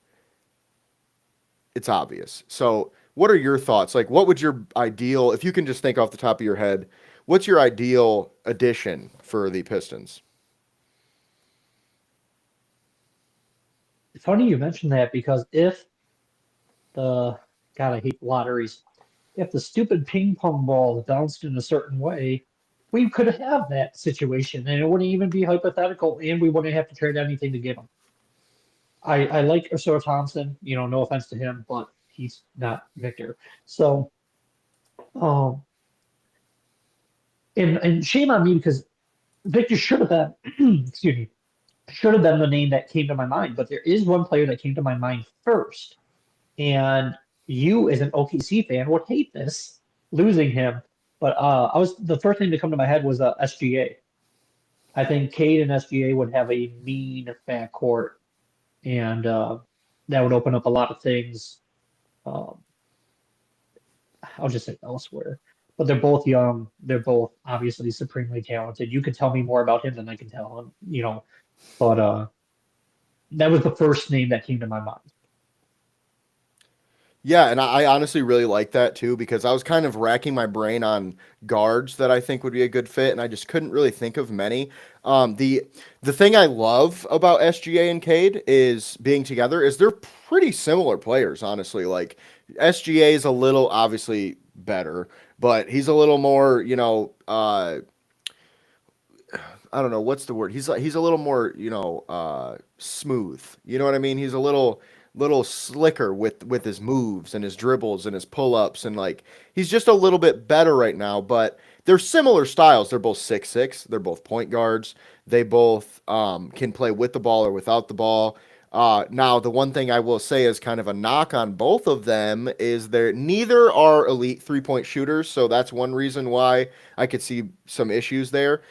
it's obvious. So what are your thoughts? Like, what would your ideal, if you can just think off the top of your head, what's your ideal addition for the Pistons? It's funny you mentioned that because if the, God, I hate lotteries. If the stupid ping pong ball bounced in a certain way, we could have that situation, and it wouldn't even be hypothetical, and we wouldn't have to trade anything to get him. I like Ursula Thompson, no offense to him, but he's not Victor. So, um, and shame on me because Victor should have been, excuse me, should have been the name that came to my mind. But there is one player that came to my mind first, and you, as an OKC fan, would hate this losing him. But I was the first thing to come to my head was SGA. I think Cade and SGA would have a mean backcourt, and that would open up a lot of things. Um, I'll just say elsewhere. But they're both young. They're both obviously supremely talented. You could tell me more about him than I can tell him. But that was the first name that came to my mind. Yeah, and I honestly really like that too because I was kind of racking my brain on guards that I think would be a good fit, and I just couldn't really think of many. The thing I love about SGA and Cade is being together is they're pretty similar players, honestly. Like SGA is a little obviously better, but he's a little more, I don't know what's the word. He's a little more, smooth. You know what I mean? He's a little slicker with his moves and his dribbles and his pull-ups and like he's just a little bit better right now, but they're similar styles. They're both 6'6". They're both point guards. They both can play with the ball or without the ball. Now, the one thing I will say is kind of a knock on both of them is they're neither are elite three-point shooters, so that's one reason why I could see some issues there.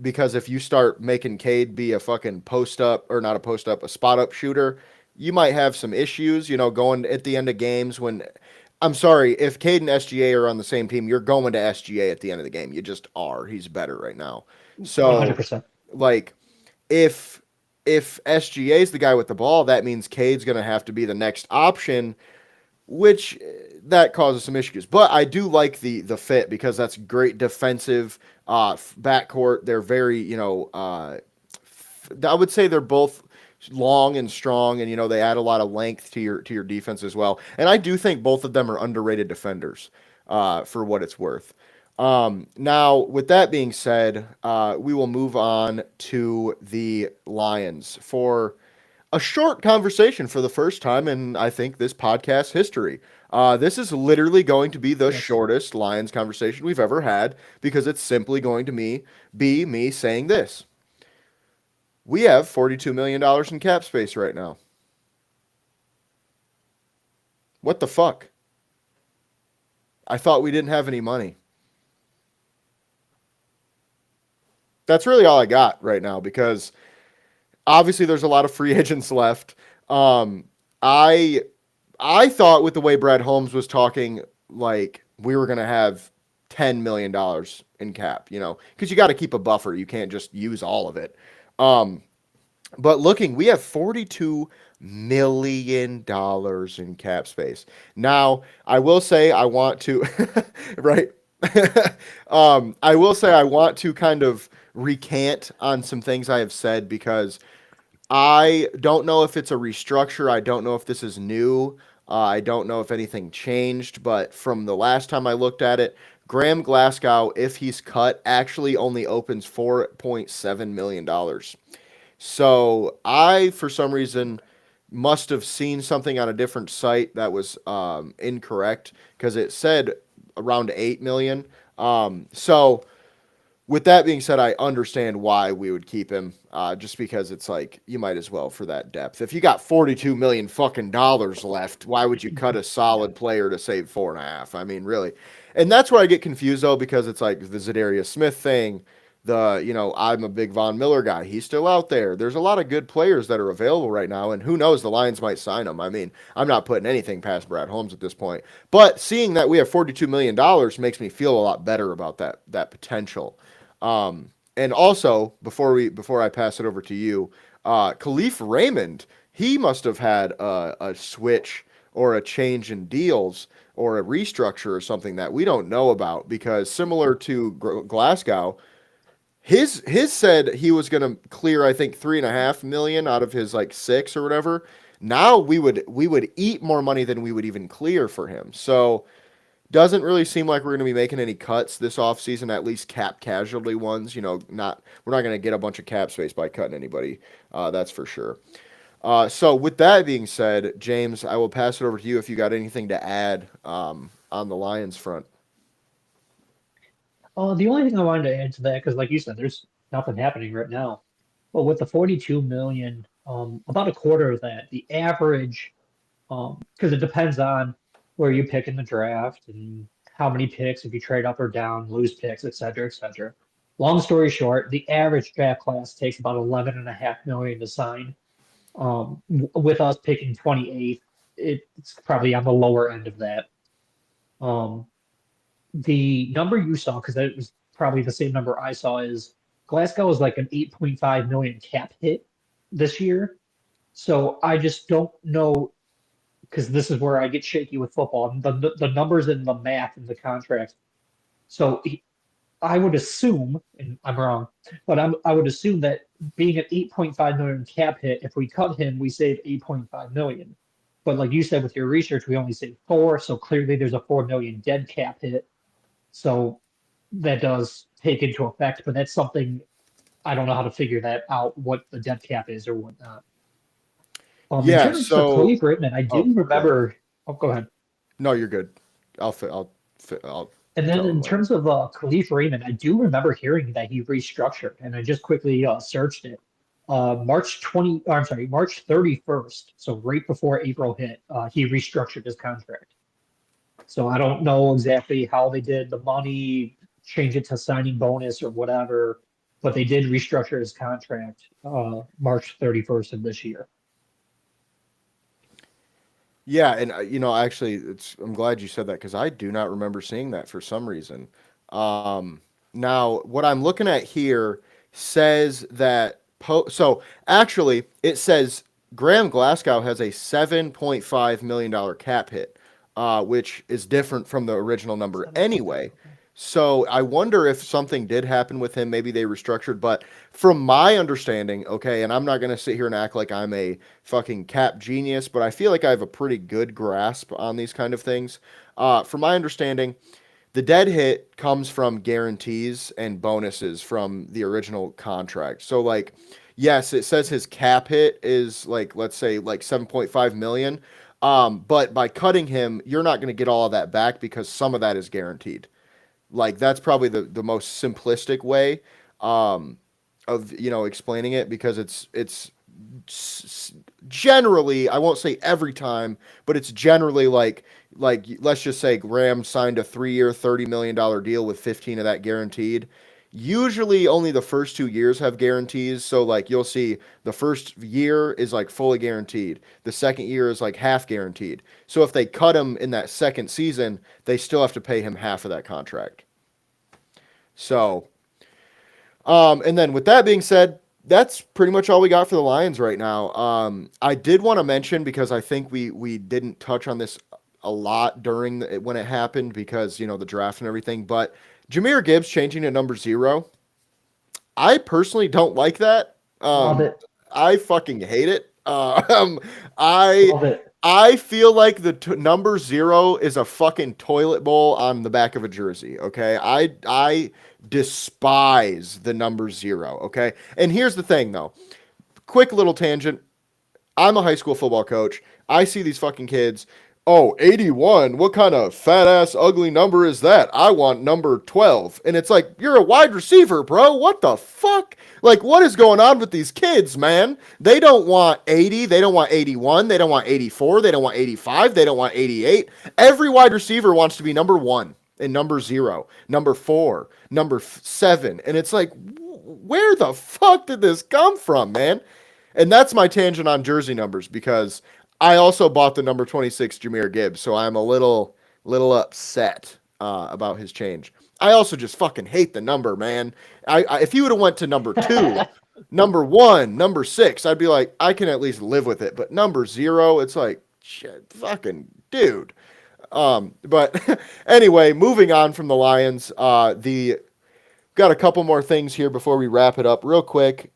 Because if you start making Cade be a fucking post up or not a post up, a spot up shooter, you might have some issues, going at the end of games when I'm sorry, if Cade and SGA are on the same team, you're going to SGA at the end of the game. You just are. He's better right now. So 100%. like if if SGA is the guy with the ball, that means Cade's going to have to be the next option, which that causes some issues. But I do like the fit because that's great defensive backcourt. They're very, I would say they're both long and strong, and they add a lot of length to your defense as well. And I do think both of them are underrated defenders for what it's worth. Now, with that being said, we will move on to the Lions for a short conversation for the first time in, I think, this podcast history. This is literally going to be the Yes. shortest Lions conversation we've ever had because it's simply going to be me saying this. We have $42 million in cap space right now. What the fuck? I thought we didn't have any money. That's really all I got right now because obviously there's a lot of free agents left. Um, I I thought with the way Brad Holmes was talking, like we were gonna have $10 million in cap, because you got to keep a buffer. You can't just use all of it. Um, but looking, we have $42 million in cap space. Now, I will say I want to, right? I will say I want to kind of recant on some things I have said because I don't know if it's a restructure. I don't know if this is new. I don't know if anything changed, but from the last time I looked at it, Graham Glasgow, if he's cut, actually only opens $4.7 million. So I, for some reason, must have seen something on a different site that was incorrect because it said around 8 million. So with that being said, I understand why we would keep him, just because it's like you might as well for that depth. If you got 42 million fucking dollars left, why would you cut a Yeah. solid player to save 4.5? I mean, really, and that's where I get confused though, because it's like the Zadarius Smith thing. I'm a big Von Miller guy. He's still out there. There's a lot of good players that are available right now, and who knows, the Lions might sign them. I mean, I'm not putting anything past Brad Holmes at this point, but seeing that we have $42 million makes me feel a lot better about that potential. And also, before I pass it over to you, Khalif Raymond, he must have had a switch or a change in deals or a restructure or something that we don't know about because similar to Glasgow, his said he was going to clear I think 3.5 million out of his like six or whatever. Now we would eat more money than we would even clear for him. So Doesn't really seem like we're going to be making any cuts this offseason, at least cap casualty ones. Not we're not going to get a bunch of cap space by cutting anybody. That's for sure. So with that being said, James, I will pass it over to you if you got anything to add on the Lions front. The only thing I wanted to add to that, because like you said, there's nothing happening right now. But with the 42 million, about a quarter of that, the average, because it depends on where you pick in the draft and how many picks, if you trade up or down, lose picks, et cetera, et cetera. Long story short, the average draft class takes about 11.5 million to sign. With us picking 28th, it's probably on the lower end of that. Um, the number you saw, because that was probably the same number I saw, is Glasgow is like an 8.5 million cap hit this year. So I just don't know, because this is where I get shaky with football. The numbers and the math and the contract. So I would assume, and I'm wrong, but I would assume that being an 8.5 million cap hit, if we cut him, we save 8.5 million. But like you said with your research, we only saved four, so clearly there's a 4 million dead cap hit. So that does take into effect, but that's something I don't know how to figure that out, what the dead cap is or whatnot. In Yeah. terms of So, Khalif Raymond, I oh, do go ahead. remember. Oh, go ahead. No, you're good. I'll And then tell him in later. terms of Khalif Raymond, I do remember hearing that he restructured, and I just quickly searched it. I'm sorry, March 31st, so right before April hit, he restructured his contract. So I don't know exactly how they did the money, change it to signing bonus or whatever, but they did restructure his contract March 31st of this year. Yeah, and actually, I'm glad you said that because I do not remember seeing that for some reason. Now, what I'm looking at here says that so actually it says Graham Glasgow has a $7.5 million cap hit, which is different from the original number 7.5, anyway. okay. So I wonder if something did happen with him. Maybe they restructured, but from my understanding, okay, and I'm not going to sit here and act like I'm a fucking cap genius, but I feel like I have a pretty good grasp on these kind of things. From my understanding, the dead hit comes from guarantees and bonuses from the original contract. So like, yes, it says his cap hit is like, let's say like 7.5 million. But by cutting him, you're not going to get all of that back because some of that is guaranteed. Like that's probably the most simplistic way um, of explaining it because it's generally, I won't say every time, but it's generally like let's just say Graham signed a 3-year $30 million deal with 15 of that guaranteed. Usually only the first 2 years have guarantees, so like you'll see the first year is like fully guaranteed, the second year is like half guaranteed. So if they cut him in that second season, they still have to pay him half of that contract. So and then with that being said, that's pretty much all we got for the Lions right now. I did want to mention because I think we didn't touch on this a lot during when it happened because the draft and everything. But Jameer Gibbs changing to number 0, I personally don't like that. Love it. I fucking hate it. I Love it. I feel like the number 0 is a fucking toilet bowl on the back of a jersey. Okay, I despise the number 0. Okay, and here's the thing though. Quick little tangent. I'm a high school football coach. I see these fucking kids. Oh, 81. What kind of fat ass ugly number is that? I want number 12. And it's like, you're a wide receiver, bro. What the fuck? Like, what is going on with these kids, man? They don't want 80. They don't want 81. They don't want 84. They don't want 85. They don't want 88. Every wide receiver wants to be number 1 and number 0, number 4, number 7. And it's like, where the fuck did this come from, man? And that's my tangent on jersey numbers because I also bought the number 26 Jameer Gibbs, so I'm a little upset about his change. I also just fucking hate the number, man. If you would have went to number 2, number 1, number 6, I'd be like, I can at least live with it. But number 0, it's like, shit, fucking dude. But anyway, moving on from the Lions, the got a couple more things here before we wrap it up real quick.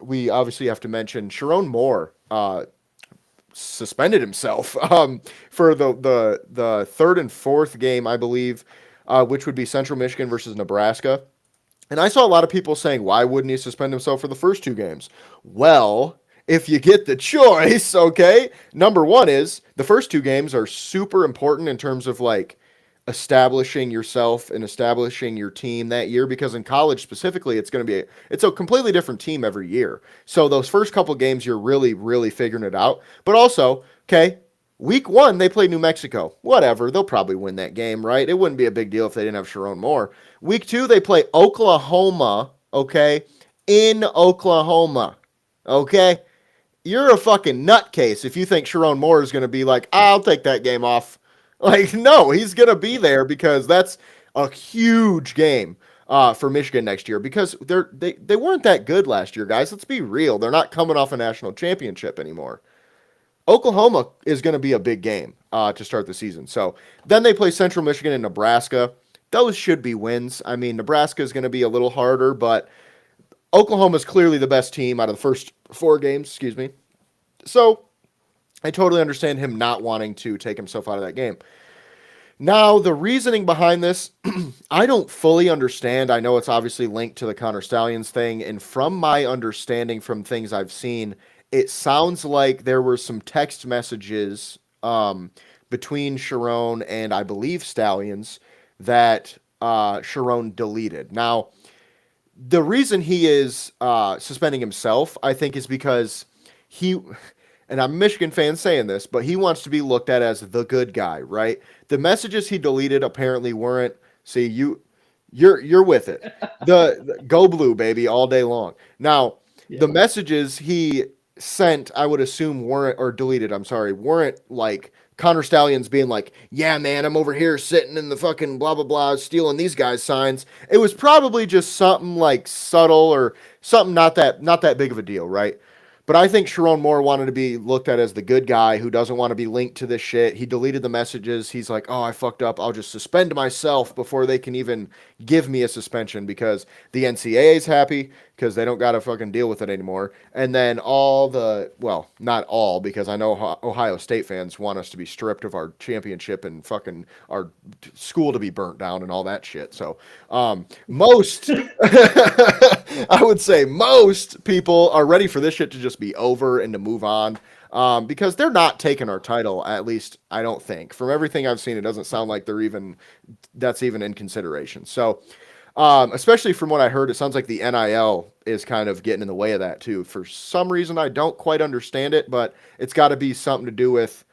We obviously have to mention Sherrone Moore suspended himself for the third and fourth game, I believe, which would be Central Michigan versus Nebraska. And I saw a lot of people saying, why wouldn't he suspend himself for the first two games? Well, if you get the choice, okay, number one is the first two games are super important in terms of like establishing yourself and establishing your team that year, because in college specifically it's going to be it's a completely different team every year. So those first couple games you're really figuring it out. But also, okay, week one they play New Mexico. Whatever, they'll probably win that game, right? It wouldn't be a big deal if they didn't have Sherrone Moore. Week two they play Oklahoma, okay, in Oklahoma, okay. You're a fucking nutcase if you think Sherrone Moore is going to be like, I'll take that game off. Like, no, he's going to be there because that's a huge game for Michigan next year, because they weren't that good last year, guys. Let's be real. They're not coming off a national championship anymore. Oklahoma is going to be a big game to start the season. So then they play Central Michigan and Nebraska. Those should be wins. I mean, Nebraska is going to be a little harder, but Oklahoma is clearly the best team out of the first four games. Excuse me. So I totally understand him not wanting to take himself out of that game. Now, the reasoning behind this, I don't fully understand. I know it's obviously linked to the Connor Stallions thing, and from my understanding from things I've seen, it sounds like there were some text messages between Sherrone and I believe Stallions that Sherrone deleted. Now, the reason he is suspending himself, I think, is because he, and I'm a Michigan fan saying this, but he wants to be looked at as the good guy, right? The messages he deleted apparently weren't. See, you're with it. The go blue, baby, all day long. Now, Yeah. the messages he sent, I would assume weren't, or deleted, I'm sorry, weren't like Connor Stallions being like, yeah, man, I'm over here sitting in the fucking blah, blah, blah, stealing these guys' signs. It was probably just something like subtle or something not that big of a deal, right? But I think Sherrone Moore wanted to be looked at as the good guy who doesn't want to be linked to this shit. He deleted the messages. He's like, oh, I fucked up. I'll just suspend myself before they can even give me a suspension, because the NCAA is happy because they don't got to fucking deal with it anymore. And then all the, well, not all, because I know Ohio State fans want us to be stripped of our championship and fucking our school to be burnt down and all that shit. So most, I would say most people are ready for this shit to just be over and to move on. Because they're not taking our title, at least I don't think. From everything I've seen, it doesn't sound like that's even in consideration. So, especially from what I heard, it sounds like the NIL is kind of getting in the way of that too. For some reason, I don't quite understand it, but it's got to be something to do with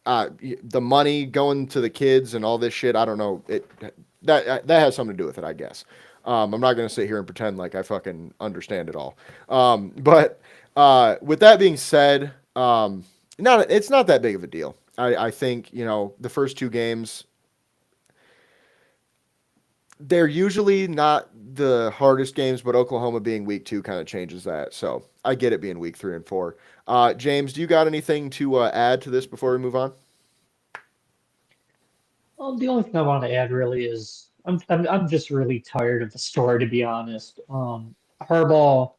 the money going to the kids and all this shit. I don't know. That has something to do with it, I guess. I'm not going to sit here and pretend like I fucking understand it all. But with that being said, it's not that big of a deal. I think, the first two games, they're usually not the hardest games, but Oklahoma being week two kind of changes that. So I get it being week 3 and 4. James, do you got anything to add to this before we move on? Well, the only thing I want to add really is I'm just really tired of the story, to be honest. Harbaugh,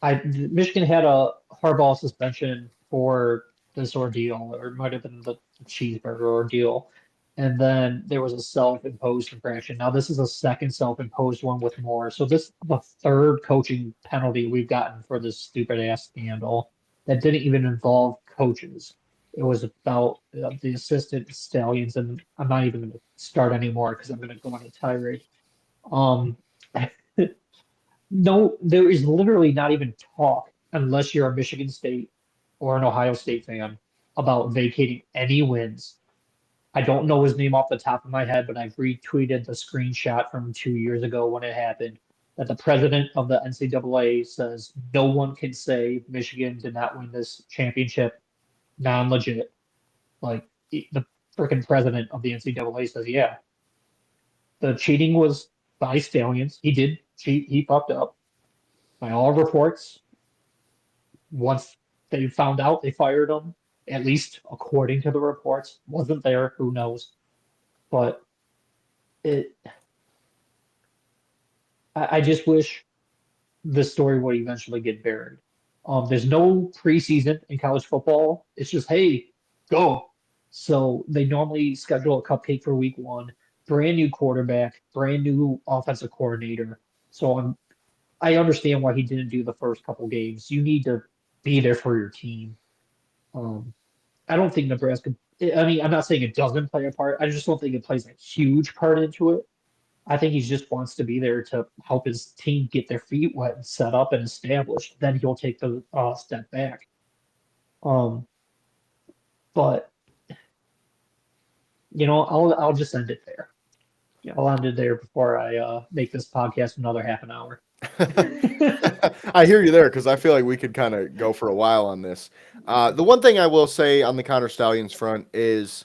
Michigan had a Harbaugh suspension for this ordeal, or it might have been the cheeseburger ordeal, and then there was a self-imposed infraction. Now this is a second self-imposed one with more. So this is the third coaching penalty we've gotten for this stupid ass scandal that didn't even involve coaches. It was about the assistant stallions, and I'm not even going to start anymore because I'm going to go on a tirade. Um, no, there is literally not even talk, unless you're a Michigan State or an Ohio State fan, about vacating any wins. I don't know his name off the top of my head, but I've retweeted the screenshot from 2 years ago when it happened, that the president of the NCAA says no one can say Michigan did not win this championship non-legit. Like the freaking president of the NCAA says, yeah, the cheating was by Stallions. He did cheat. He fucked up. By all reports, once they found out, they fired him. At least according to the reports, wasn't there? Who knows? But it, I just wish the story would eventually get buried. There's no preseason in college football. It's just, hey, go. So they normally schedule a cupcake for week one, brand new quarterback, brand new offensive coordinator. So I understand why he didn't do the first couple games. You need to be there for your team. Um, I don't think Nebraska, I mean, I'm not saying it doesn't play a part. I just don't think it plays a huge part into it. I think he just wants to be there to help his team get their feet wet and set up and established. Then he'll take the step back. Um, but I'll just end it there. Yeah, I'll end it there before I make this podcast another half an hour. I hear you there because I feel like we could kind of go for a while on this. The one thing I will say on the Connor Stallions front is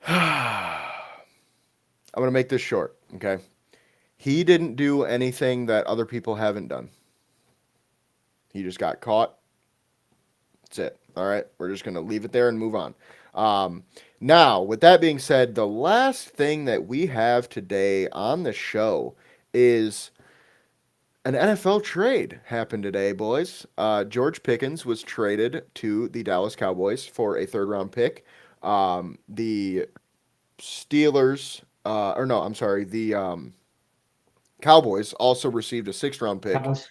I'm going to make this short, okay? He didn't do anything that other people haven't done. He just got caught. That's it. All right. We're just going to leave it there and move on. Now, with that being said, the last thing that we have today on the show is an NFL trade happened today, boys. George Pickens was traded to the Dallas Cowboys for a third-round pick. The Steelers, the Cowboys also received a sixth-round pick House.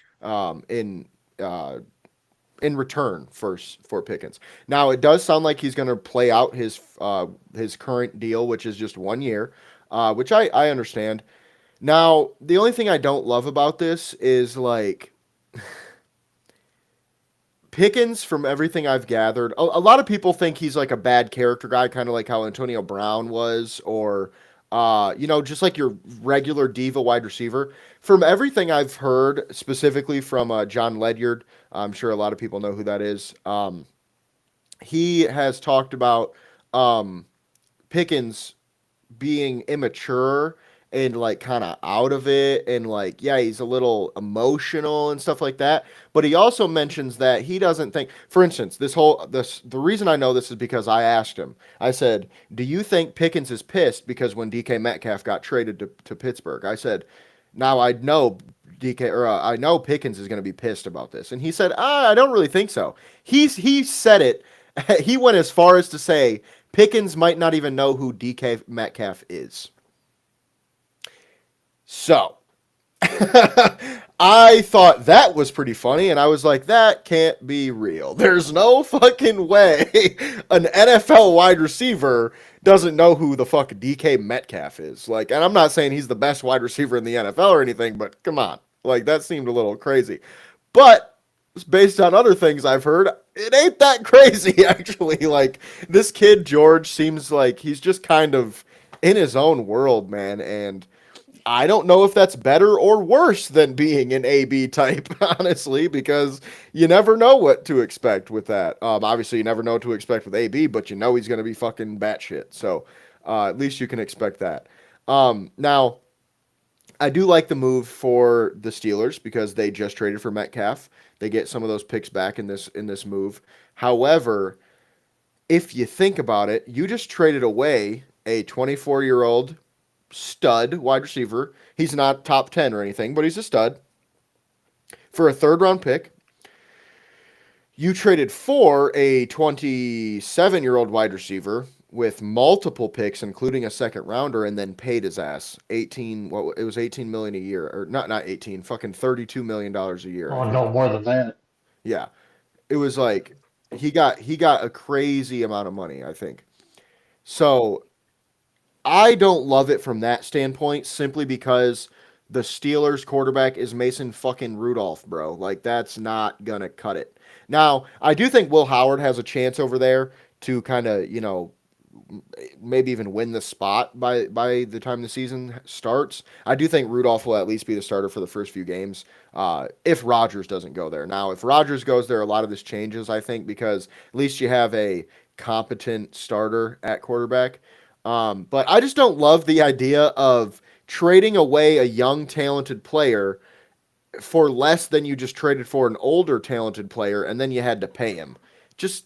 in return for Pickens. Now it does sound like he's going to play out his current deal, which is just 1 year, which I understand. Now the only thing I don't love about this is like Pickens, from everything I've gathered, a lot of people think he's like a bad character guy, kind of like how Antonio Brown was, or just like your regular diva wide receiver. From everything I've heard, specifically from John Ledyard, I'm sure a lot of people know who that is. He has talked about Pickens being immature and like kind of out of it, and like, yeah, he's a little emotional and stuff like that. But he also mentions that he doesn't think, for instance, the reason I know this is because I asked him. I said, do you think Pickens is pissed because when DK Metcalf got traded to Pittsburgh? I said, now I know I know Pickens is going to be pissed about this. And he said, I don't really think so. He said it. He went as far as to say Pickens might not even know who DK Metcalf is. So, I thought that was pretty funny, and I was like, that can't be real. There's no fucking way an NFL wide receiver doesn't know who the fuck DK Metcalf is. Like, and I'm not saying he's the best wide receiver in the NFL or anything, but come on. Like, that seemed a little crazy. But based on other things I've heard, it ain't that crazy, actually. Like, this kid, George, seems like he's just kind of in his own world, man, and I don't know if that's better or worse than being an AB type, honestly, because you never know what to expect with that. Obviously, you never know what to expect with AB, but you know he's going to be fucking batshit. So at least you can expect that. Now, I do like the move for the Steelers because they just traded for Metcalf. They get some of those picks back in this move. However, if you think about it, you just traded away a 24-year-old stud wide receiver. He's not top 10 or anything, but he's a stud. For a third-round pick, you traded for a 27-year-old wide receiver with multiple picks, including a second rounder, and then paid his ass it was 18 million a year, or not 18, fucking $32 million a year, I Oh, think. no, more than that. Yeah. It was like he got a crazy amount of money, I think. So I don't love it from that standpoint, simply because the Steelers quarterback is Mason fucking Rudolph, bro. Like, that's not gonna cut it. Now, I do think Will Howard has a chance over there to kind of, maybe even win the spot by the time the season starts. I do think Rudolph will at least be the starter for the first few games, if Rodgers doesn't go there. Now, if Rodgers goes there, a lot of this changes, I think, because at least you have a competent starter at quarterback. But I just don't love the idea of trading away a young, talented player for less than you just traded for an older, talented player, and then you had to pay him. Just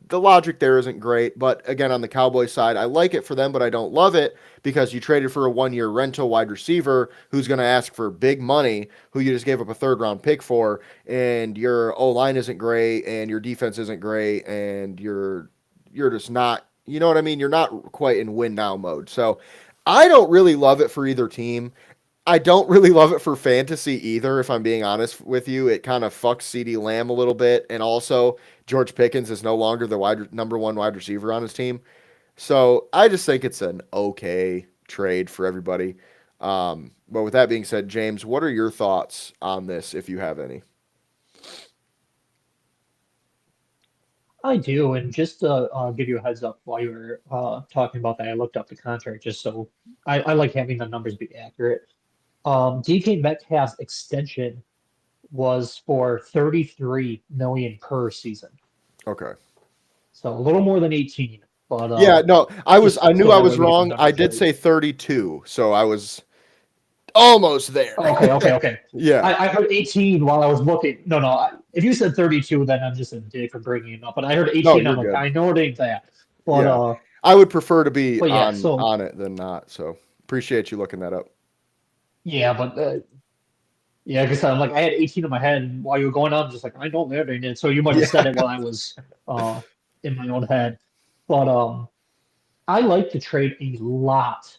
the logic there isn't great. But again, on the Cowboys side, I like it for them, but I don't love it because you traded for a 1 year rental wide receiver who's going to ask for big money, who you just gave up a third round pick for, and your O line isn't great, and your defense isn't great, and you're just not, you know what I mean? You're not quite in win now mode. So I don't really love it for either team. I don't really love it for fantasy either, if I'm being honest with you. It kind of fucks CeeDee Lamb a little bit. And also, George Pickens is no longer the number one wide receiver on his team. So I just think it's an okay trade for everybody. But with that being said, James, what are your thoughts on this, if you have any? I do, and just to give you a heads up while you were talking about that, I looked up the contract just so I like having the numbers be accurate. DK Metcalf's extension was for 33 million per season, Okay. so a little more than 18. But Yeah, no, I just knew so I that way was we get the wrong. I numbers did right. say 32, so I was almost there. Okay. Yeah. I heard 18 while I was looking. No. If you said 32, then I'm just a dick for bringing it up. But I heard No, 18. I'm you're like, good. I know it ain't that. But Yeah. uh, I would prefer to be but yeah. So on it than not. So appreciate you looking that up. yeah, but yeah, because I'm like I had 18 in my head, and while you were going on, I'm just like I know that ain't it. So you might have Yeah. said it while I was uh in my own head. But I like to trade a lot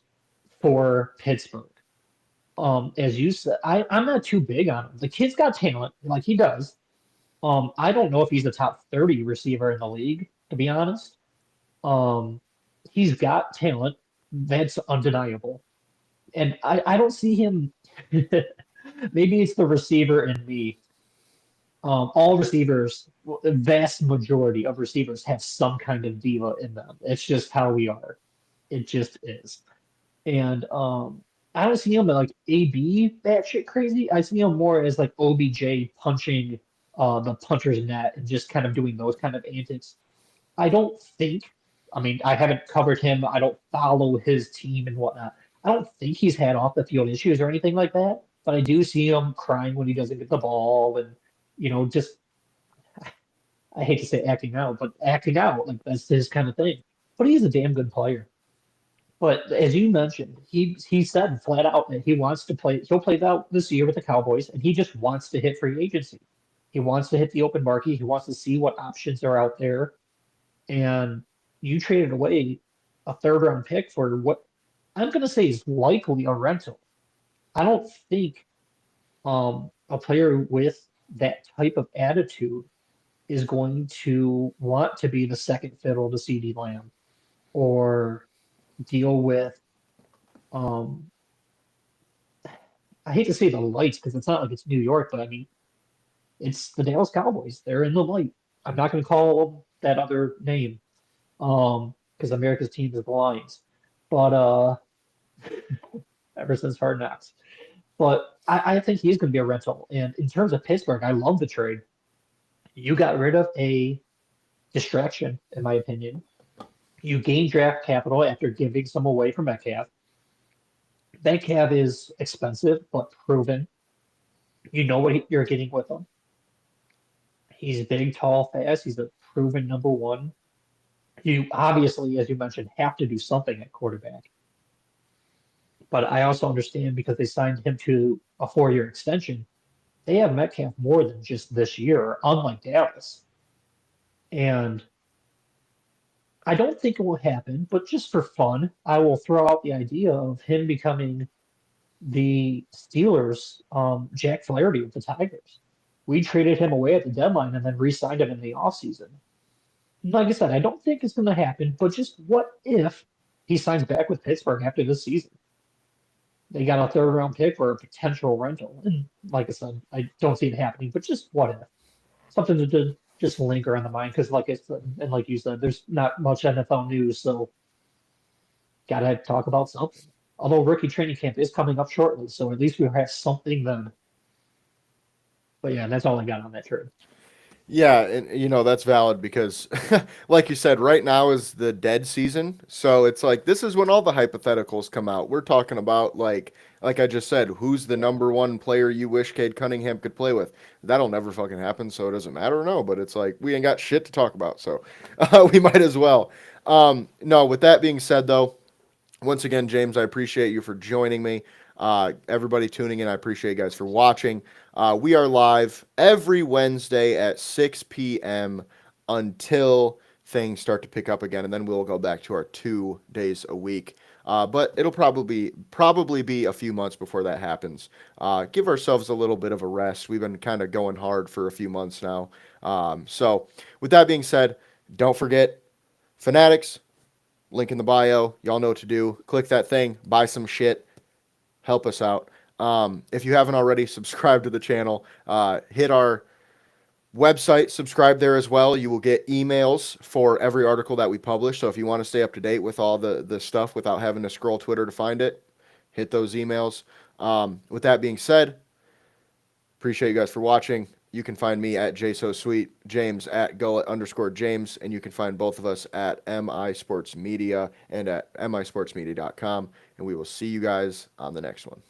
for Pittsburgh. As you said, I'm not too big on him. The kid's got talent, like he does. I don't know if he's the top 30 receiver in the league, to be honest. Um, he's got talent. That's undeniable. And I don't see him. Maybe it's the receiver in me. All receivers, well, the vast majority of receivers have some kind of diva in them. It's just how we are. It just is. And I don't see him like AB batshit crazy. I see him more as like OBJ punching the puncher's net and just kind of doing those kind of antics. I don't think, I mean, I haven't covered him. I don't follow his team and whatnot. I don't think he's had off the field issues or anything like that. But I do see him crying when he doesn't get the ball and, just, I hate to say acting out, but acting out. Like that's his kind of thing. But he's a damn good player. But as you mentioned, he said flat out that he wants to play. He'll play out this year with the Cowboys, and he just wants to hit free agency. He wants to hit the open market. He wants to see what options are out there. And you traded away a third round pick for what I'm going to say is likely a rental. I don't think a player with that type of attitude is going to want to be the second fiddle to CD Lamb or deal with um, I hate to say the lights because it's not like it's New York, but I mean it's the Dallas Cowboys. They're in the light. I'm not going to call them that other name because America's team is the Lions. But ever since Hard Knocks. But I think he's going to be a rental. And in terms of Pittsburgh, I love the trade. You got rid of a distraction, in my opinion. You gain draft capital after giving some away for Metcalf. Metcalf is expensive but proven. You know what you're getting with him. He's big, tall, fast. He's a proven number one. You obviously, as you mentioned, have to do something at quarterback. But I also understand because they signed him to a 4 year extension, they have Metcalf more than just this year, unlike Dallas. And I don't think it will happen, but just for fun, I will throw out the idea of him becoming the Steelers, Jack Flaherty with the Tigers. We traded him away at the deadline and then re-signed him in the offseason. Like I said, I don't think it's going to happen, but just what if he signs back with Pittsburgh after this season? They got a third round pick for a potential rental. And like I said, I don't see it happening, but just what if? Something to just linger on the mind because, like I said, and like you said, there's not much NFL news, so gotta talk about something. Although rookie training camp is coming up shortly, so at least we'll have something then. But yeah, that's all I got on that trade. Yeah, and that's valid because like you said, right now is the dead season. So it's like this is when all the hypotheticals come out. We're talking about like I just said, who's the number one player you wish Cade Cunningham could play with? That'll never fucking happen, so it doesn't matter, no, but it's like we ain't got shit to talk about, so we might as well. No, with that being said though, once again, James, I appreciate you for joining me. Everybody tuning in, I appreciate you guys for watching. We are live every Wednesday at 6 p.m. until things start to pick up again, and then we'll go back to our 2 days a week. But it'll probably be a few months before that happens. Give ourselves a little bit of a rest. We've been kind of going hard for a few months now. So, with that being said, don't forget, Fanatics, link in the bio. Y'all know what to do. Click that thing, buy some shit, help us out. If you haven't already, subscribe to the channel. Hit our website, subscribe there as well. You will get emails for every article that we publish. So if you want to stay up to date with all the stuff without having to scroll Twitter to find it, hit those emails. With that being said, appreciate you guys for watching. You can find me at JSoSweet, James at Gullet_James, and you can find both of us at MI Sports Media and at misportsmedia.com. And we will see you guys on the next one.